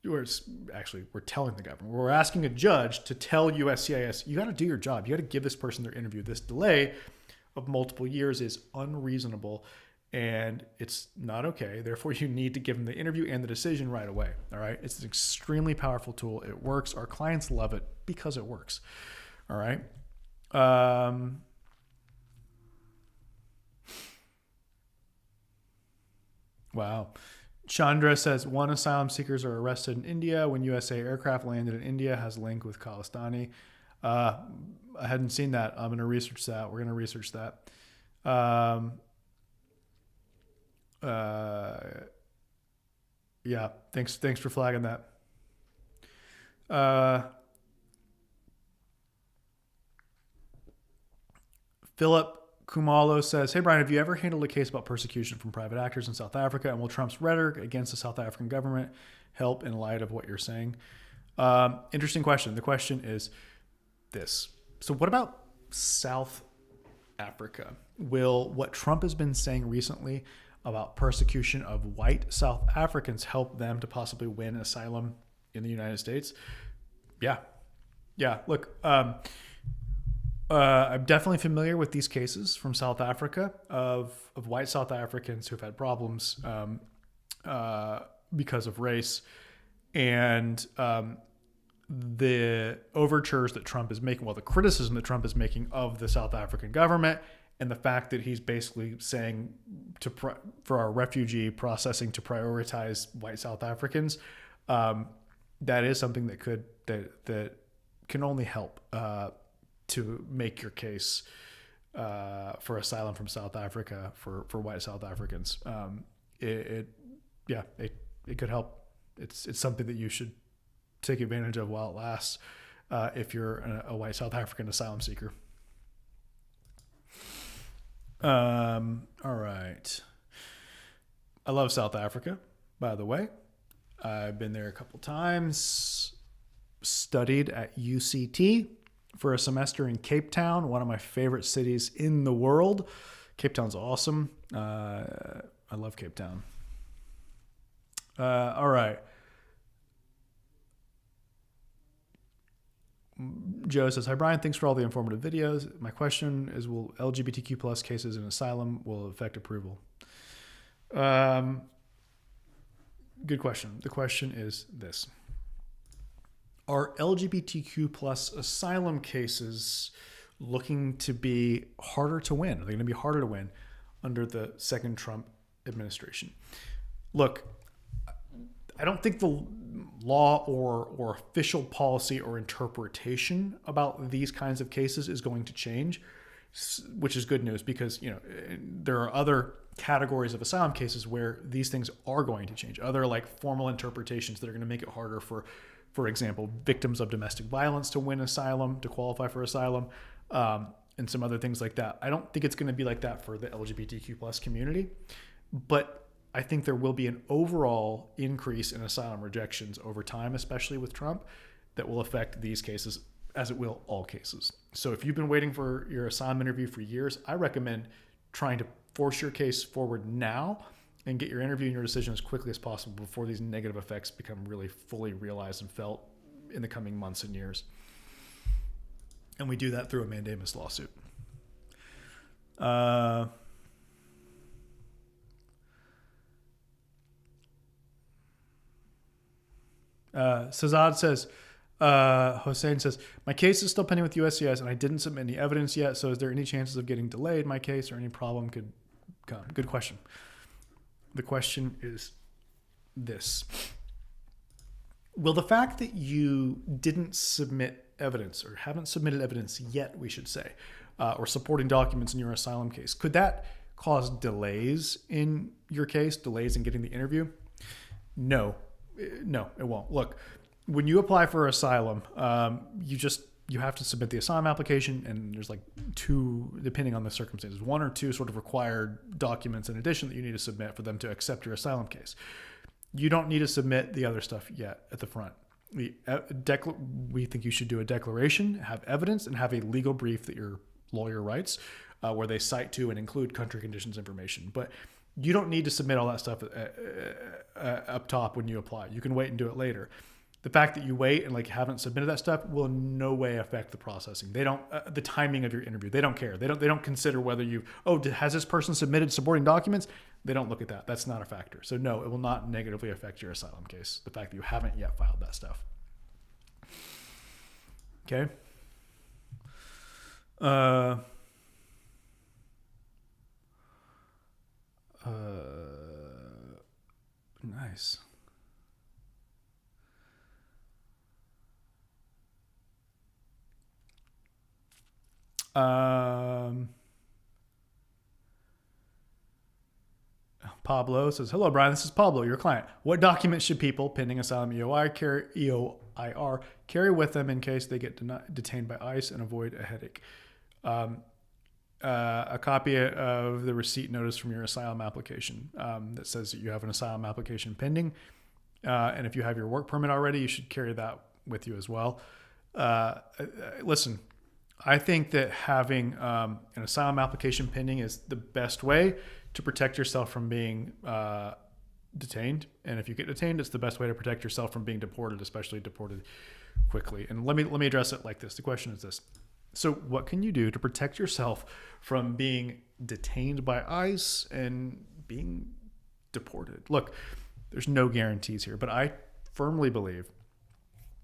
we're telling the government, we're asking a judge to tell USCIS, you got to do your job. You got to give this person their interview. This delay of multiple years is unreasonable and it's not okay. Therefore, you need to give them the interview and the decision right away. All right. It's an extremely powerful tool. It works. Our clients love it because it works. All right. Wow. Chandra says one asylum seekers are arrested in India when USA aircraft landed in India has link with Khalistani. I hadn't seen that. I'm going to research that. We're going to research that. Yeah. Thanks for flagging that. Philip Kumalo says, hey, Brian, have you ever handled a case about persecution from private actors in South Africa? And will Trump's rhetoric against the South African government help in light of what you're saying? Interesting question. The question is this. So what about South Africa? Will what Trump has been saying recently about persecution of white South Africans help them to possibly win asylum in the United States? Yeah. Look, I'm definitely familiar with these cases from South Africa of white South Africans who've had problems because of race, and the overtures that Trump is making, the criticism that Trump is making of the South African government, and the fact that he's basically saying for our refugee processing to prioritize white South Africans, that is something that can only help to make your case for asylum from South Africa for white South Africans. It could help. It's something that you should take advantage of while it lasts if you're a white South African asylum seeker. All right. I love South Africa, by the way. I've been there a couple times, studied at UCT for a semester in Cape Town, one of my favorite cities in the world. Cape Town's awesome. I love Cape Town. All right. Joe says, hi, Brian. Thanks for all the informative videos. My question is, will LGBTQ plus cases in asylum will affect approval? Good question. The question is this. Are LGBTQ plus asylum cases looking to be harder to win? Are they going to be harder to win under the second Trump administration? Look, I don't think the law or official policy or interpretation about these kinds of cases is going to change, which is good news because, there are other categories of asylum cases where these things are going to change. Other like formal interpretations that are going to make it harder for example, victims of domestic violence to win asylum, to qualify for asylum, and some other things like that. I don't think it's going to be like that for the LGBTQ plus community, but I think there will be an overall increase in asylum rejections over time, especially with Trump, that will affect these cases as it will all cases. So if you've been waiting for your asylum interview for years, I recommend trying to force your case forward now and get your interview and your decision as quickly as possible before these negative effects become really fully realized and felt in the coming months and years. And we do that through a mandamus lawsuit. Sazad says, Hossein says, my case is still pending with USCIS and I didn't submit any evidence yet. So is there any chances of getting delayed my case or any problem could come? Good question. The question is this. Will the fact that you didn't submit evidence or haven't submitted evidence yet, we should say, or supporting documents in your asylum case, could that cause delays in your case, delays in getting the interview? No, it won't. Look, when you apply for asylum, you have to submit the asylum application, and there's like two, depending on the circumstances, one or two sort of required documents in addition that you need to submit for them to accept your asylum case. You don't need to submit the other stuff yet at the front. We think you should do a declaration, have evidence, and have a legal brief that your lawyer writes where they cite to and include country conditions information. But You don't need to submit all that stuff up top when you apply. You can wait and do it later. The fact that you wait and like haven't submitted that stuff will in no way affect the processing. They don't the timing of your interview. They don't care. They don't consider whether you has this person submitted supporting documents. They don't look at that. That's not a factor. So no, it will not negatively affect your asylum case. The fact that you haven't yet filed that stuff. Okay. Nice. Pablo says, "Hello, Brian. This is Pablo, your client. What documents should people pending asylum EOIR carry with them in case they get detained by ICE and avoid a headache? A copy of the receipt notice from your asylum application that says that you have an asylum application pending. And if you have your work permit already, you should carry that with you as well. Listen, I think that having an asylum application pending is the best way to protect yourself from being detained. And if you get detained, it's the best way to protect yourself from being deported, especially deported quickly. And let me address it like this. The question is this. So what can you do to protect yourself from being detained by ICE and being deported? Look, there's no guarantees here, but I firmly believe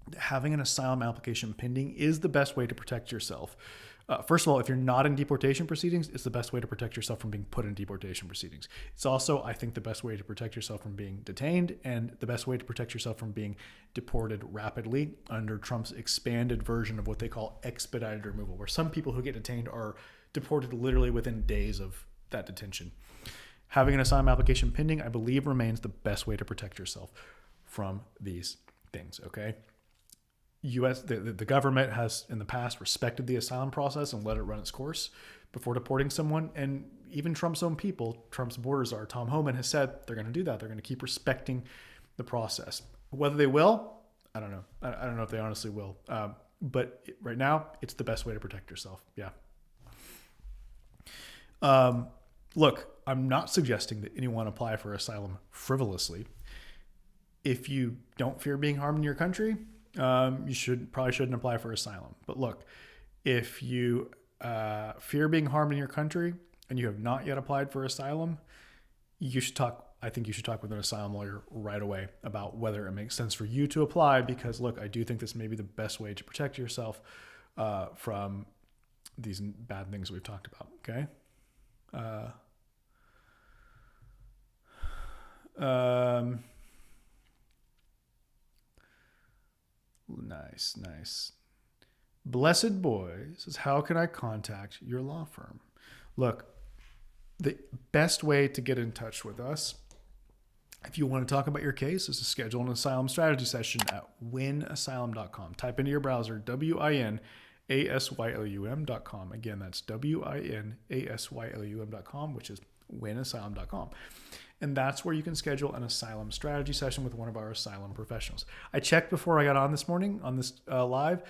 that having an asylum application pending is the best way to protect yourself. First of all, if you're not in deportation proceedings, it's the best way to protect yourself from being put in deportation proceedings. It's also, I think, the best way to protect yourself from being detained and the best way to protect yourself from being deported rapidly under Trump's expanded version of what they call expedited removal, where some people who get detained are deported literally within days of that detention. Having an asylum application pending, I believe, remains the best way to protect yourself from these things, okay? The government has in the past respected the asylum process and let it run its course before deporting someone. And even Trump's own people, Trump's border czar, Tom Homan, has said they're going to do that. They're going to keep respecting the process. Whether they will, I don't know. I don't know if they honestly will. But right now, it's the best way to protect yourself. Yeah. Look, I'm not suggesting that anyone apply for asylum frivolously. If you don't fear being harmed in your country, you probably shouldn't apply for asylum. But look, if you fear being harmed in your country and you have not yet applied for asylum, I think you should talk with an asylum lawyer right away about whether it makes sense for you to apply, because look, I do think this may be the best way to protect yourself from these bad things we've talked about. Okay. Nice. Blessed Boy says, how can I contact your law firm? Look, the best way to get in touch with us, if you want to talk about your case, is to schedule an asylum strategy session at winasylum.com. Type into your browser, WINASYLUM.com. Again, that's WINASYLUM.com, which is winasylum.com. And that's where you can schedule an asylum strategy session with one of our asylum professionals. I checked before I got on this morning on this live,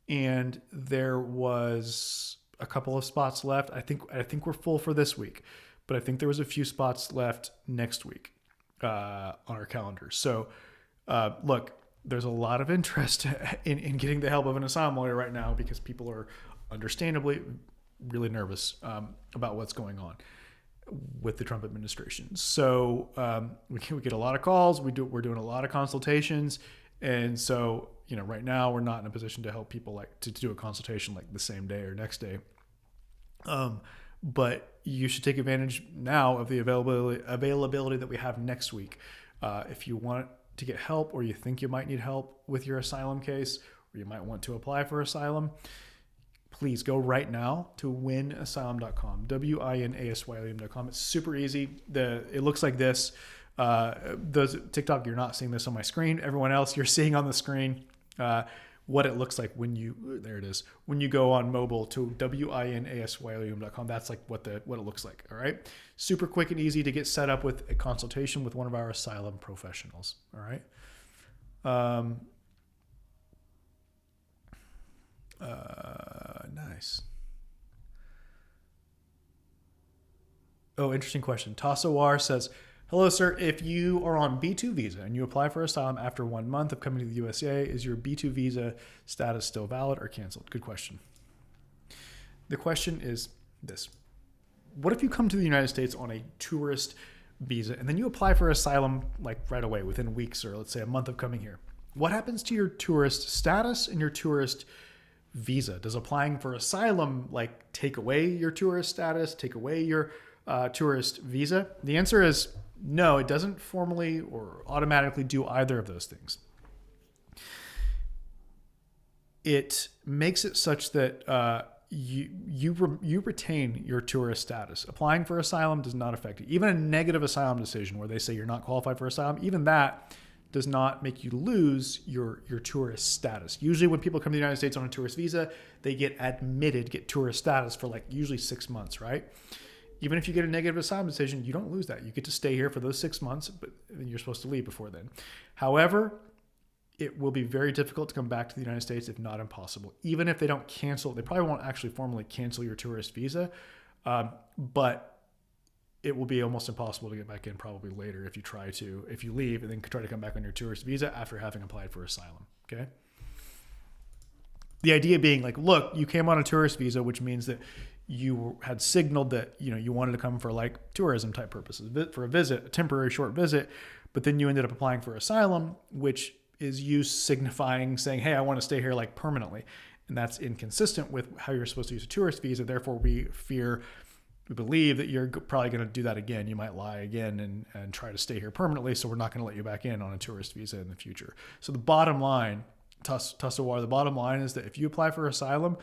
and there was a couple of spots left. I think we're full for this week, but I think there was a few spots left next week on our calendar. So look, there's a lot of interest in getting the help of an asylum lawyer right now because people are understandably really nervous about what's going on with the Trump administration. So we get a lot of calls. We're doing a lot of consultations. And so, right now we're not in a position to help people like to do a consultation like the same day or next day. But you should take advantage now of the availability that we have next week. If you want to get help, or you think you might need help with your asylum case, or you might want to apply for asylum, please go right now to winasylum.com, WINASYLUM.com. It's super easy. It looks like this. Those TikTok, you're not seeing this on my screen. Everyone else, you're seeing on the screen what it looks like when you go on mobile to WINASYLUM.com. That's like what it looks like. All right. Super quick and easy to get set up with a consultation with one of our asylum professionals. All right. Nice. Oh, interesting question. Tassawar says, hello, sir. If you are on B2 visa and you apply for asylum after 1 month of coming to the USA, is your B2 visa status still valid or canceled? Good question. The question is this. What if you come to the United States on a tourist visa and then you apply for asylum like right away within weeks or let's say a month of coming here? What happens to your tourist status and your tourist visa? Does applying for asylum like take away your tourist status, take away your tourist visa? The answer is no, it doesn't formally or automatically do either of those things. It makes it such that you retain your tourist status. Applying for asylum does not affect it. Even a negative asylum decision where they say you're not qualified for asylum, even that does not make you lose your tourist status. Usually when people come to the United States on a tourist visa, they get tourist status for like usually 6 months, right? Even if you get a negative asylum decision, you don't lose that. You get to stay here for those 6 months, but you're supposed to leave before then. However, it will be very difficult to come back to the United States, if not impossible. Even if they don't cancel, they probably won't actually formally cancel your tourist visa, but it will be almost impossible to get back in probably later if you leave and then try to come back on your tourist visa after having applied for asylum, okay? The idea being like, look, you came on a tourist visa, which means that you had signaled that, you wanted to come for like tourism type purposes, for a visit, a temporary short visit, but then you ended up applying for asylum, which is you signifying saying, hey, I want to stay here like permanently. And that's inconsistent with how you're supposed to use a tourist visa. Therefore, we believe that you're probably going to do that again. You might lie again and try to stay here permanently. So we're not going to let you back in on a tourist visa in the future. So the bottom line, Tassawar, the bottom line is that if you apply for asylum,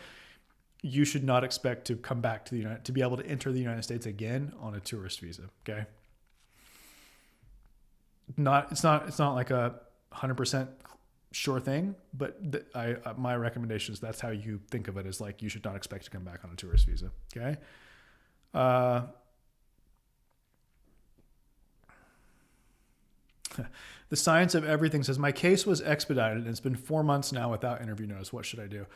you should not expect to come back to be able to enter the United States again on a tourist visa. Okay. It's not like a 100% sure thing, but my recommendation is that's how you think of it, is like you should not expect to come back on a tourist visa. Okay. The Science of Everything says, my case was expedited and it's been 4 months now without interview notice. What should I do?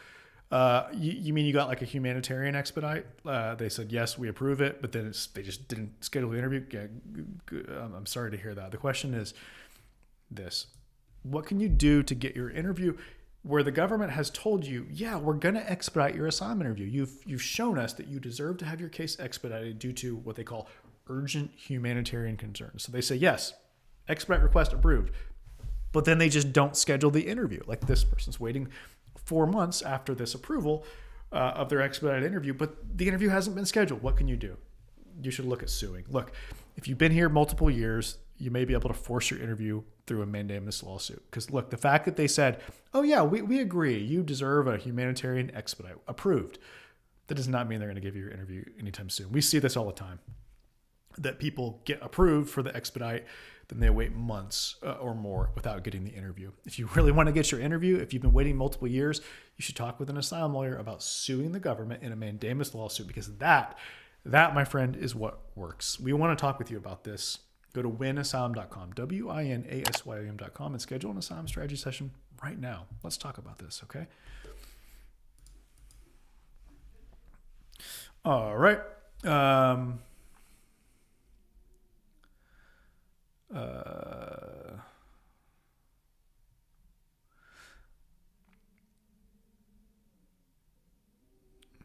You mean you got like a humanitarian expedite? They said, yes, we approve it, but then they just didn't schedule the interview. Yeah, I'm sorry to hear that. The question is this: what can you do to get your interview where the government has told you, yeah, we're going to expedite your asylum interview. You've shown us that you deserve to have your case expedited due to what they call urgent humanitarian concerns. So they say, yes, expedite request approved. But then they just don't schedule the interview. Like this person's waiting 4 months after this approval of their expedited interview, but the interview hasn't been scheduled. What can you do? You should look at suing. Look, if you've been here multiple years, you may be able to force your interview through a mandamus lawsuit. Because look, the fact that they said, oh yeah, we agree, you deserve a humanitarian expedite, approved, that does not mean they're going to give you your interview anytime soon. We see this all the time, that people get approved for the expedite, then they wait months or more without getting the interview. If you really want to get your interview, if you've been waiting multiple years, you should talk with an asylum lawyer about suing the government in a mandamus lawsuit, because that, my friend, is what works. We want to talk with you about this. Go to winasylum.com, WINASYLM.com, and schedule an asylum strategy session right now. Let's talk about this, okay? All right.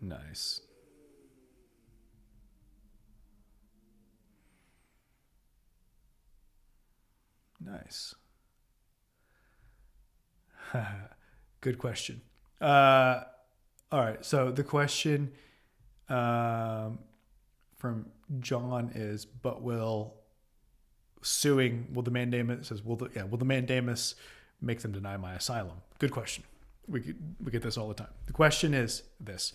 Nice. Nice. Good question. All right. So the question from John is, but will the mandamus make them deny my asylum? Good question. We get this all the time. The question is this: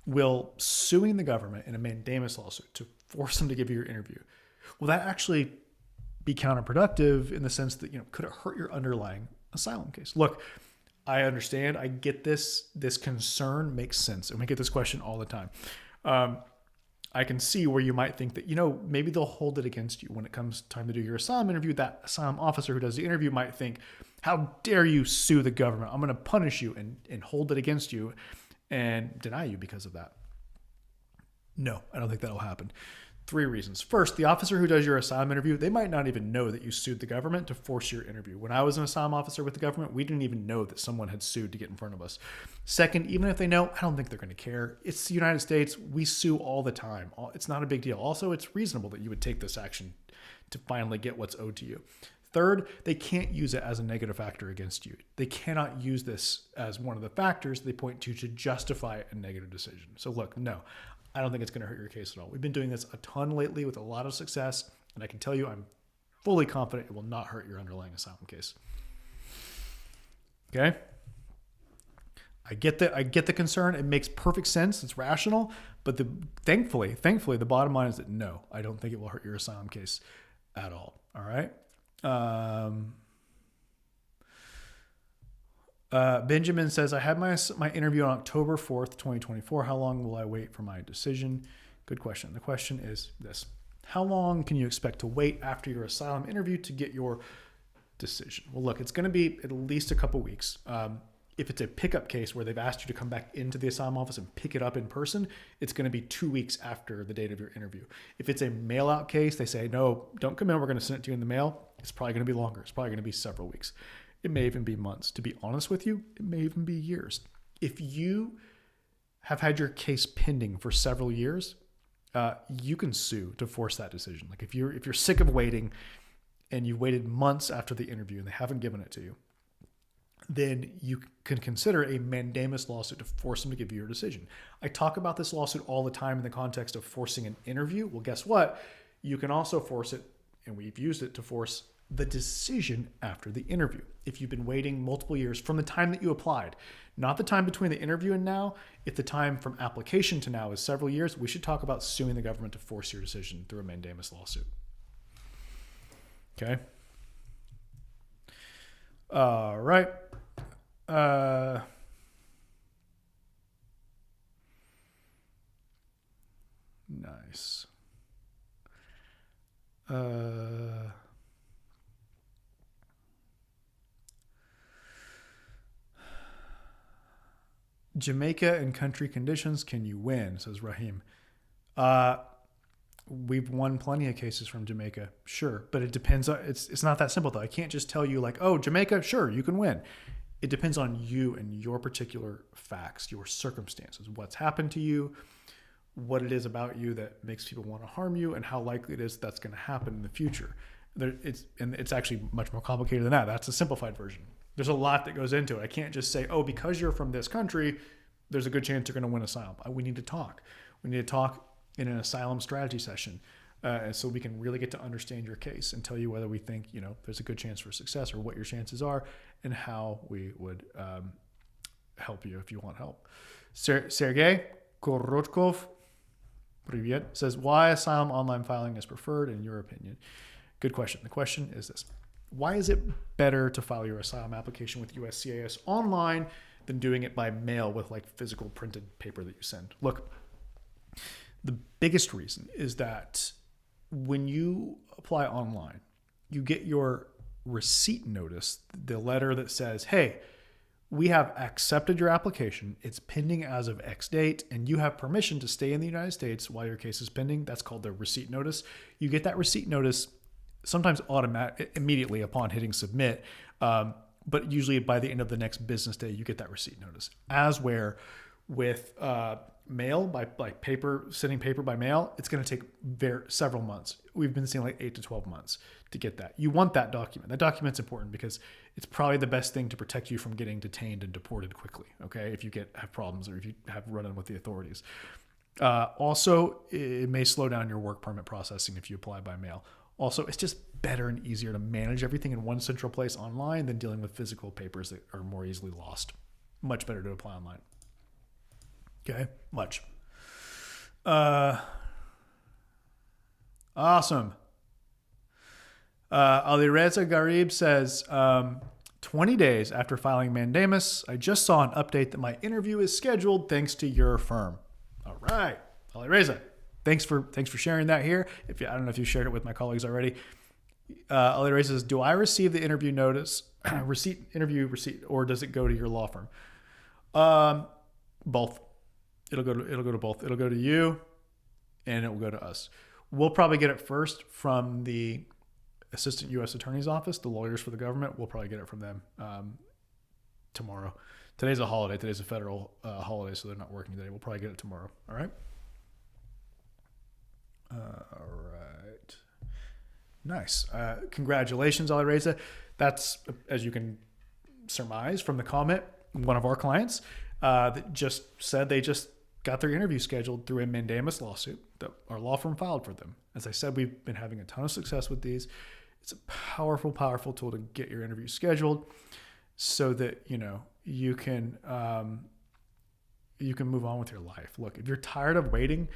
will suing the government in a mandamus lawsuit to force them to give you your interview, will that actually be counterproductive in the sense that, could it hurt your underlying asylum case? Look, I understand. I get this. This concern makes sense. And we get this question all the time. I can see where you might think that, maybe they'll hold it against you when it comes time to do your asylum interview. That asylum officer who does the interview might think, how dare you sue the government? I'm going to punish you and hold it against you and deny you because of that. No, I don't think that'll happen. Three reasons. First, the officer who does your asylum interview, they might not even know that you sued the government to force your interview. When I was an asylum officer with the government, we didn't even know that someone had sued to get in front of us. Second, even if they know, I don't think they're going to care. It's the United States. We sue all the time. It's not a big deal. Also, it's reasonable that you would take this action to finally get what's owed to you. Third, they can't use it as a negative factor against you. They cannot use this as one of the factors they point to justify a negative decision. So look, no, I don't think it's going to hurt your case at all. We've been doing this a ton lately with a lot of success, and I can tell you I'm fully confident it will not hurt your underlying asylum case. Okay? I get the concern. It makes perfect sense. It's rational, but thankfully, the bottom line is that no, I don't think it will hurt your asylum case at all. All right? Benjamin says, I had my interview on October 4th, 2024. How long will I wait for my decision? Good question. The question is this. How long can you expect to wait after your asylum interview to get your decision? Well, look, it's going to be at least a couple weeks. If it's a pickup case where they've asked you to come back into the asylum office and pick it up in person, it's going to be 2 weeks after the date of your interview. If it's a mail out case, they say, no, don't come in. We're going to send it to you in the mail. It's probably going to be longer. It's probably going to be several weeks. It may even be months. To be honest with you, it may even be years. If you have had your case pending for several years, you can sue to force that decision. Like if you're sick of waiting and you waited months after the interview and they haven't given it to you, then you can consider a mandamus lawsuit to force them to give you your decision. I talk about this lawsuit all the time in the context of forcing an interview. Well, guess what? You can also force it, and we've used it to force the decision after the interview. If you've been waiting multiple years from the time that you applied, not the time between the interview and now, if the time from application to now is several years, we should talk about suing the government to force your decision through a mandamus lawsuit. Okay? All right. Nice. Jamaica and country conditions, can you win? Says Rahim. We've won plenty of cases from Jamaica, sure, but it depends on, it's not that simple though. I can't just tell you like, oh, Jamaica, sure, you can win. It depends on you and your particular facts, your circumstances, what's happened to you, what it is about you that makes people want to harm you, and how likely it is that's going to happen in the future. It's actually much more complicated than that. That's a simplified version. There's a lot that goes into it. I can't just say, oh, because you're from this country, there's a good chance you're going to win asylum. We need to talk. We need to talk in an asylum strategy session, so we can really get to understand your case and tell you whether we think there's a good chance for success or what your chances are and how we would help you if you want help. Sergey Korotkov, Privyet, says, why asylum online filing is preferred in your opinion? Good question. The question is this. Why is it better to file your asylum application with USCIS online than doing it by mail with like physical printed paper that you send? Look, the biggest reason is that when you apply online, you get your receipt notice, the letter that says, hey, we have accepted your application. It's pending as of X date, and you have permission to stay in the United States while your case is pending. That's called the receipt notice. You get that receipt notice sometimes immediately upon hitting submit, but usually by the end of the next business day, you get that receipt notice. As where with mail, by like paper, sending paper by mail, it's going to take several months. We've been seeing like 8 to 12 months to get that. You want that document. That document's important because it's probably the best thing to protect you from getting detained and deported quickly. Okay, if you have problems or if you have run-in with the authorities. Also, it may slow down your work permit processing if you apply by mail. Also, it's just better and easier to manage everything in one central place online than dealing with physical papers that are more easily lost. Much better to apply online. Okay, much. Awesome. Alireza Garib says, 20 days after filing mandamus, I just saw an update that my interview is scheduled thanks to your firm. All right, Alireza. Thanks for sharing that here. I don't know if you shared it with my colleagues already. Alireza says, do I receive the interview notice, interview receipt, or does it go to your law firm? Both. It'll go to both. It'll go to you and it will go to us. We'll probably get it first from the Assistant U.S. Attorney's Office, the lawyers for the government. We'll probably get it from them tomorrow. Today's a holiday. Today's a federal holiday, so they're not working today. We'll probably get it tomorrow. All right? All right. Nice. Congratulations, Alireza. That's, as you can surmise from the comment, one of our clients that just said they just got their interview scheduled through a mandamus lawsuit that our law firm filed for them. As I said, we've been having a ton of success with these. It's a powerful, powerful tool to get your interview scheduled so that, you can move on with your life. Look, if you're tired of waiting,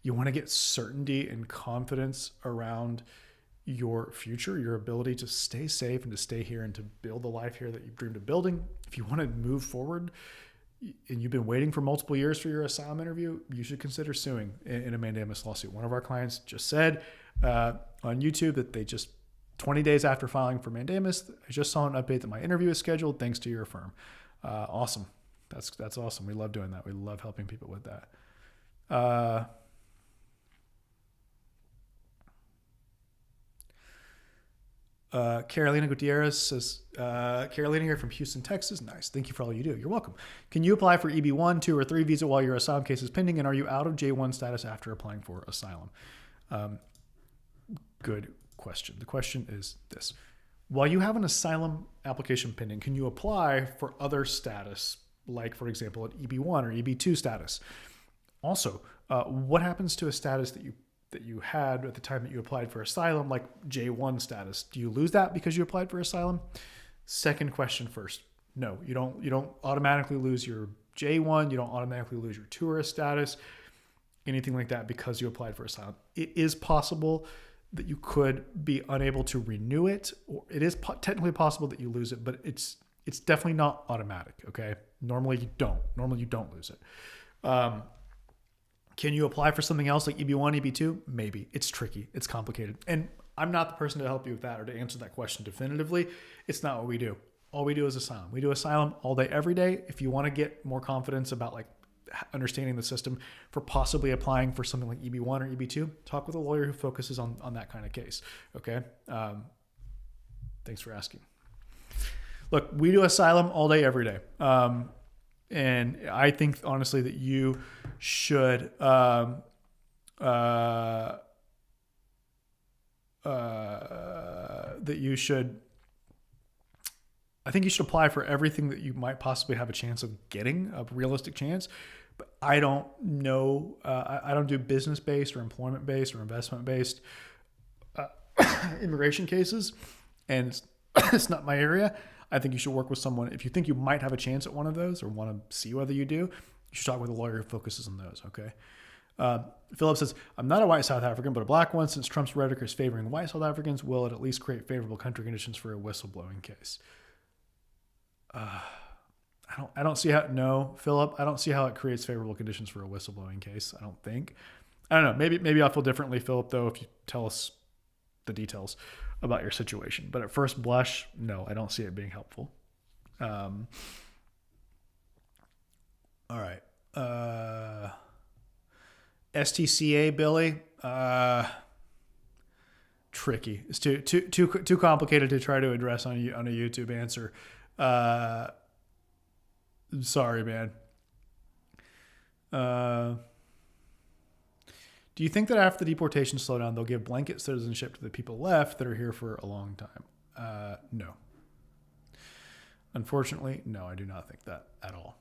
you want to get certainty and confidence around your future, your ability to stay safe and to stay here and to build the life here that you've dreamed of building. If you want to move forward and you've been waiting for multiple years for your asylum interview, you should consider suing in a mandamus lawsuit. One of our clients just said on YouTube that they just 20 days after filing for mandamus, I just saw an update that my interview is scheduled thanks to your firm. Awesome. That's awesome. We love doing that. We love helping people with that. Carolina Gutierrez says, Carolina here from Houston, Texas. Nice. Thank you for all you do. You're welcome. Can you apply for EB1, 2, or 3 visa while your asylum case is pending? And are you out of J1 status after applying for asylum? Good question. The question is this. While you have an asylum application pending, can you apply for other status, like, for example, an EB1 or EB2 status? Also, what happens to a status that you had at the time that you applied for asylum, like J1 status? Do you lose that because you applied for asylum? Second question first. No, you don't automatically lose your J1. You don't automatically lose your tourist status, anything like that because you applied for asylum. It is possible that you could be unable to renew it, or it is technically possible that you lose it, but it's definitely not automatic. Okay. Normally you don't lose it. Can you apply for something else like EB1, EB2? Maybe. It's tricky. It's complicated. And I'm not the person to help you with that or to answer that question definitively. It's not what we do. All we do is asylum. We do asylum all day, every day. If you want to get more confidence about like understanding the system for possibly applying for something like EB1 or EB2, talk with a lawyer who focuses on that kind of case. Okay. Thanks for asking. Look, we do asylum all day, every day. And I think honestly that you should I think you should apply for everything that you might possibly have a chance of getting, a realistic chance. But I don't know. I don't do business-based or employment-based or investment-based immigration cases, and it's not my area. I think you should work with someone. If you think you might have a chance at one of those or want to see whether you do, you should talk with a lawyer who focuses on those, okay? Philip says, I'm not a white South African, but a black one. Since Trump's rhetoric is favoring white South Africans, will it at least create favorable country conditions for a whistleblowing case? I don't see how, no, Philip, I don't see how it creates favorable conditions for a whistleblowing case. I don't think. I don't know. Maybe I'll feel differently, Philip, though, if you tell us the details about your situation. But at first blush, no, I don't see it being helpful. All right. STCA, Billy. Tricky. It's too complicated to try to address on a YouTube answer. Sorry, man. Do you think that after the deportation slowdown, they'll give blanket citizenship to the people left that are here for a long time? No. Unfortunately, no, I do not think that at all.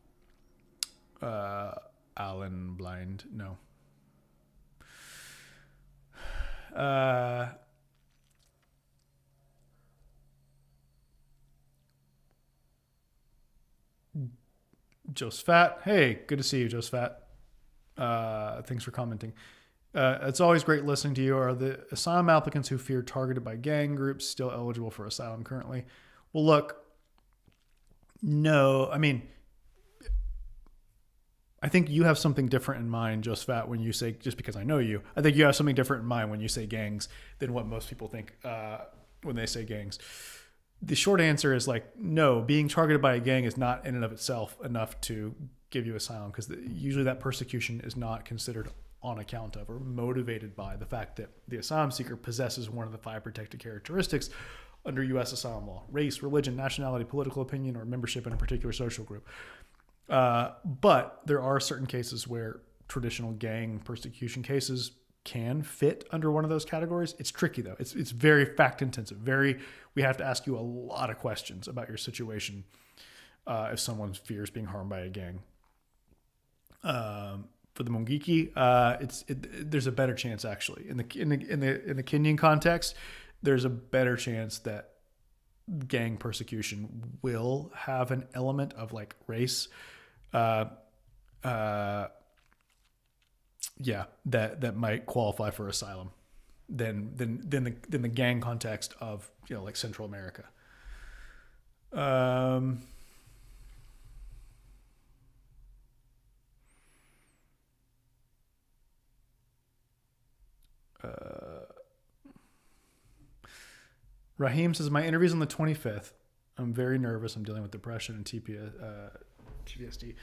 Alan Blind, no. Josephat, hey, good to see you, Josephat. Thanks for commenting. It's always great listening to you. Are the asylum applicants who fear targeted by gang groups still eligible for asylum currently? Well, look, no. I mean, I think you have something different in mind, Josephat, when you say, just because I know you, I think you have something different in mind when you say gangs than what most people think when they say gangs. The short answer is like, no, being targeted by a gang is not in and of itself enough to give you asylum, because usually that persecution is not considered on account of or motivated by the fact that the asylum seeker possesses one of the 5 protected characteristics under U.S. asylum law: race, religion, nationality, political opinion, or membership in a particular social group. But there are certain cases where traditional gang persecution cases can fit under one of those categories. It's tricky though. It's very fact intensive. We have to ask you a lot of questions about your situation if someone fears being harmed by a gang. For the Mungiki, there's a better chance actually in the Kenyan context. There's a better chance that gang persecution will have an element of like race. That might qualify for asylum than the gang context of like Central America. Raheem says, my interview's on the 25th. I'm very nervous. I'm dealing with depression and TPSD.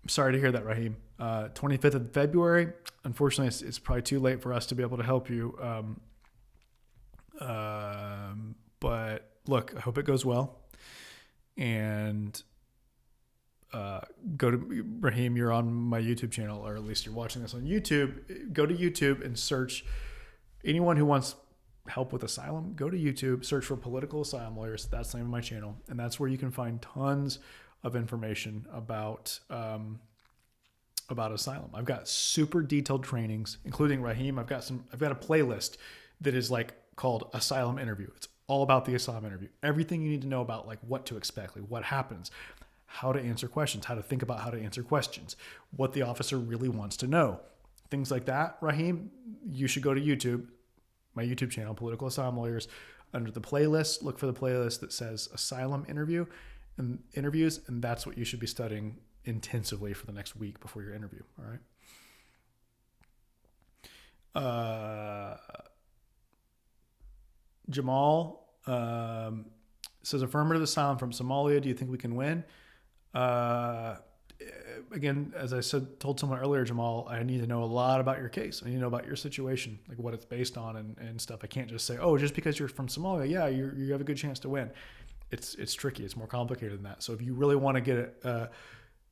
Sorry to hear that, Raheem. 25th of February. Unfortunately, it's probably too late for us to be able to help you. But look, I hope it goes well. And go to Raheem. You're on my YouTube channel, or at least you're watching this on YouTube. Go to YouTube and search anyone who wants help with asylum. Go to YouTube, search for political asylum lawyers. That's the name of my channel, and that's where you can find tons of information about asylum. I've got super detailed trainings, including Raheem. I've got a playlist that is like called Asylum Interview. It's all about the asylum interview. Everything you need to know about like what to expect, like what happens, how to answer questions, how to think about how to answer questions, what the officer really wants to know. Things like that, Raheem, you should go to YouTube, my YouTube channel, Political Asylum Lawyers. Under the playlist, look for the playlist that says Asylum Interview and interviews, and that's what you should be studying intensively for the next week before your interview. All right. Jamal says, affirmative asylum from Somalia. Do you think we can win? Again, as I told someone earlier, Jamal, I need to know a lot about your case. I need to know about your situation, like what it's based on and stuff. I can't just say, oh, just because you're from Somalia, yeah, you have a good chance to win. It's tricky. It's more complicated than that. So if you really want to get it,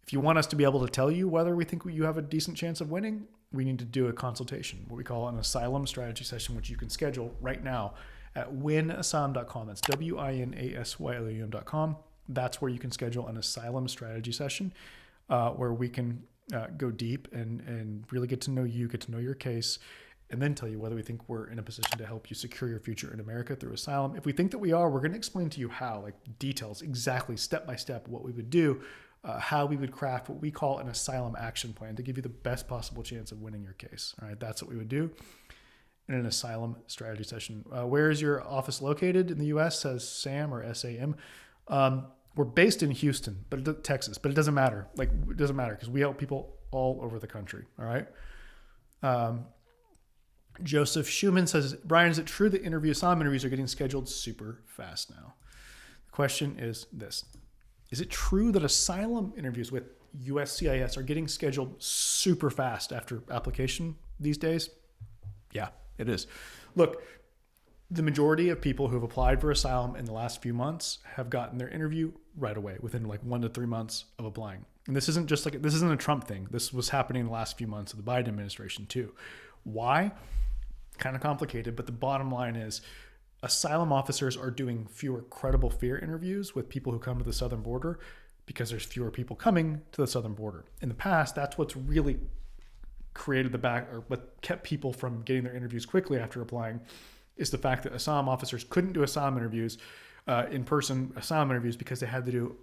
if you want us to be able to tell you whether we think you have a decent chance of winning, we need to do a consultation, what we call an asylum strategy session, which you can schedule right now at winasylum.com. That's WINASYLUM.com. That's where you can schedule an asylum strategy session where we can go deep and really get to know you, get to know your case, and then tell you whether we think we're in a position to help you secure your future in America through asylum. If we think that we are, we're going to explain to you how, like details, exactly step by step, what we would do, how we would craft what we call an asylum action plan to give you the best possible chance of winning your case. All right, that's what we would do in an asylum strategy session. Where is your office located in the U.S., says Sam, or SAM? We're based in Houston, Texas, but it doesn't matter. Like, it doesn't matter because we help people all over the country. All right. Joseph Schumann says, Brian, is it true that asylum interviews are getting scheduled super fast now? The question is this. Is it true that asylum interviews with USCIS are getting scheduled super fast after application these days? Yeah, it is. Look, the majority of people who have applied for asylum in the last few months have gotten their interview right away within like 1 to 3 months of applying. And this isn't a Trump thing. This was happening in the last few months of the Biden administration too. Why? Kind of complicated, but the bottom line is asylum officers are doing fewer credible fear interviews with people who come to the southern border because there's fewer people coming to the southern border. In the past, that's what's really created what kept people from getting their interviews quickly after applying, is the fact that asylum officers couldn't do asylum interviews, in-person asylum interviews, because they had to do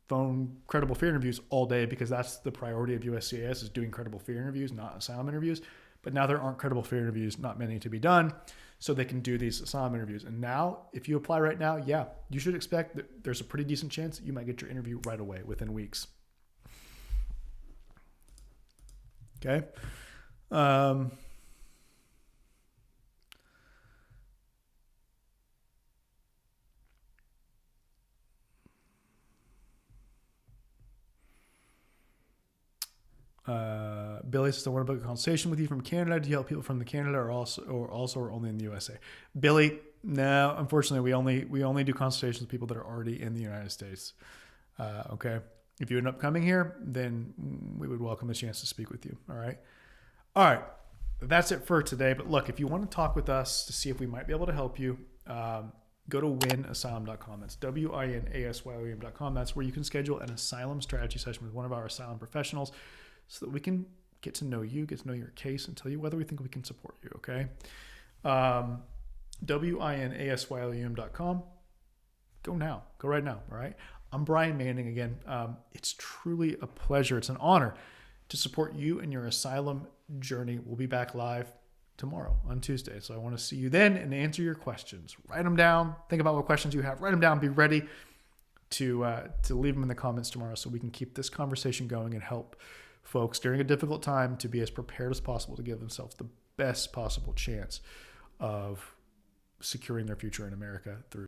phone credible fear interviews all day, because that's the priority of USCIS, is doing credible fear interviews, not asylum interviews. But now there aren't credible fear interviews, not many to be done, so they can do these asylum interviews. And now, if you apply right now, yeah, you should expect that there's a pretty decent chance that you might get your interview right away within weeks. Okay. Billy says, I want to book a consultation with you from Canada. Do you help people from the Canada or also only in the USA? Billy, no, unfortunately, we only do consultations with people that are already in the United States. Okay. If you end up coming here, then we would welcome a chance to speak with you. All right. All right. That's it for today. But look, if you want to talk with us to see if we might be able to help you, go to winasylum.com. That's WINASYLUM.com. That's where you can schedule an asylum strategy session with one of our asylum professionals so that we can get to know you, get to know your case, and tell you whether we think we can support you, okay? WINASYLUM.com. Go now. Go right now, all right? I'm Brian Manning again. It's truly a pleasure. It's an honor to support you in your asylum journey. We'll be back live tomorrow on Tuesday. So I want to see you then and answer your questions. Write them down. Think about what questions you have. Write them down. Be ready to leave them in the comments tomorrow so we can keep this conversation going and help folks during a difficult time to be as prepared as possible to give themselves the best possible chance of securing their future in America through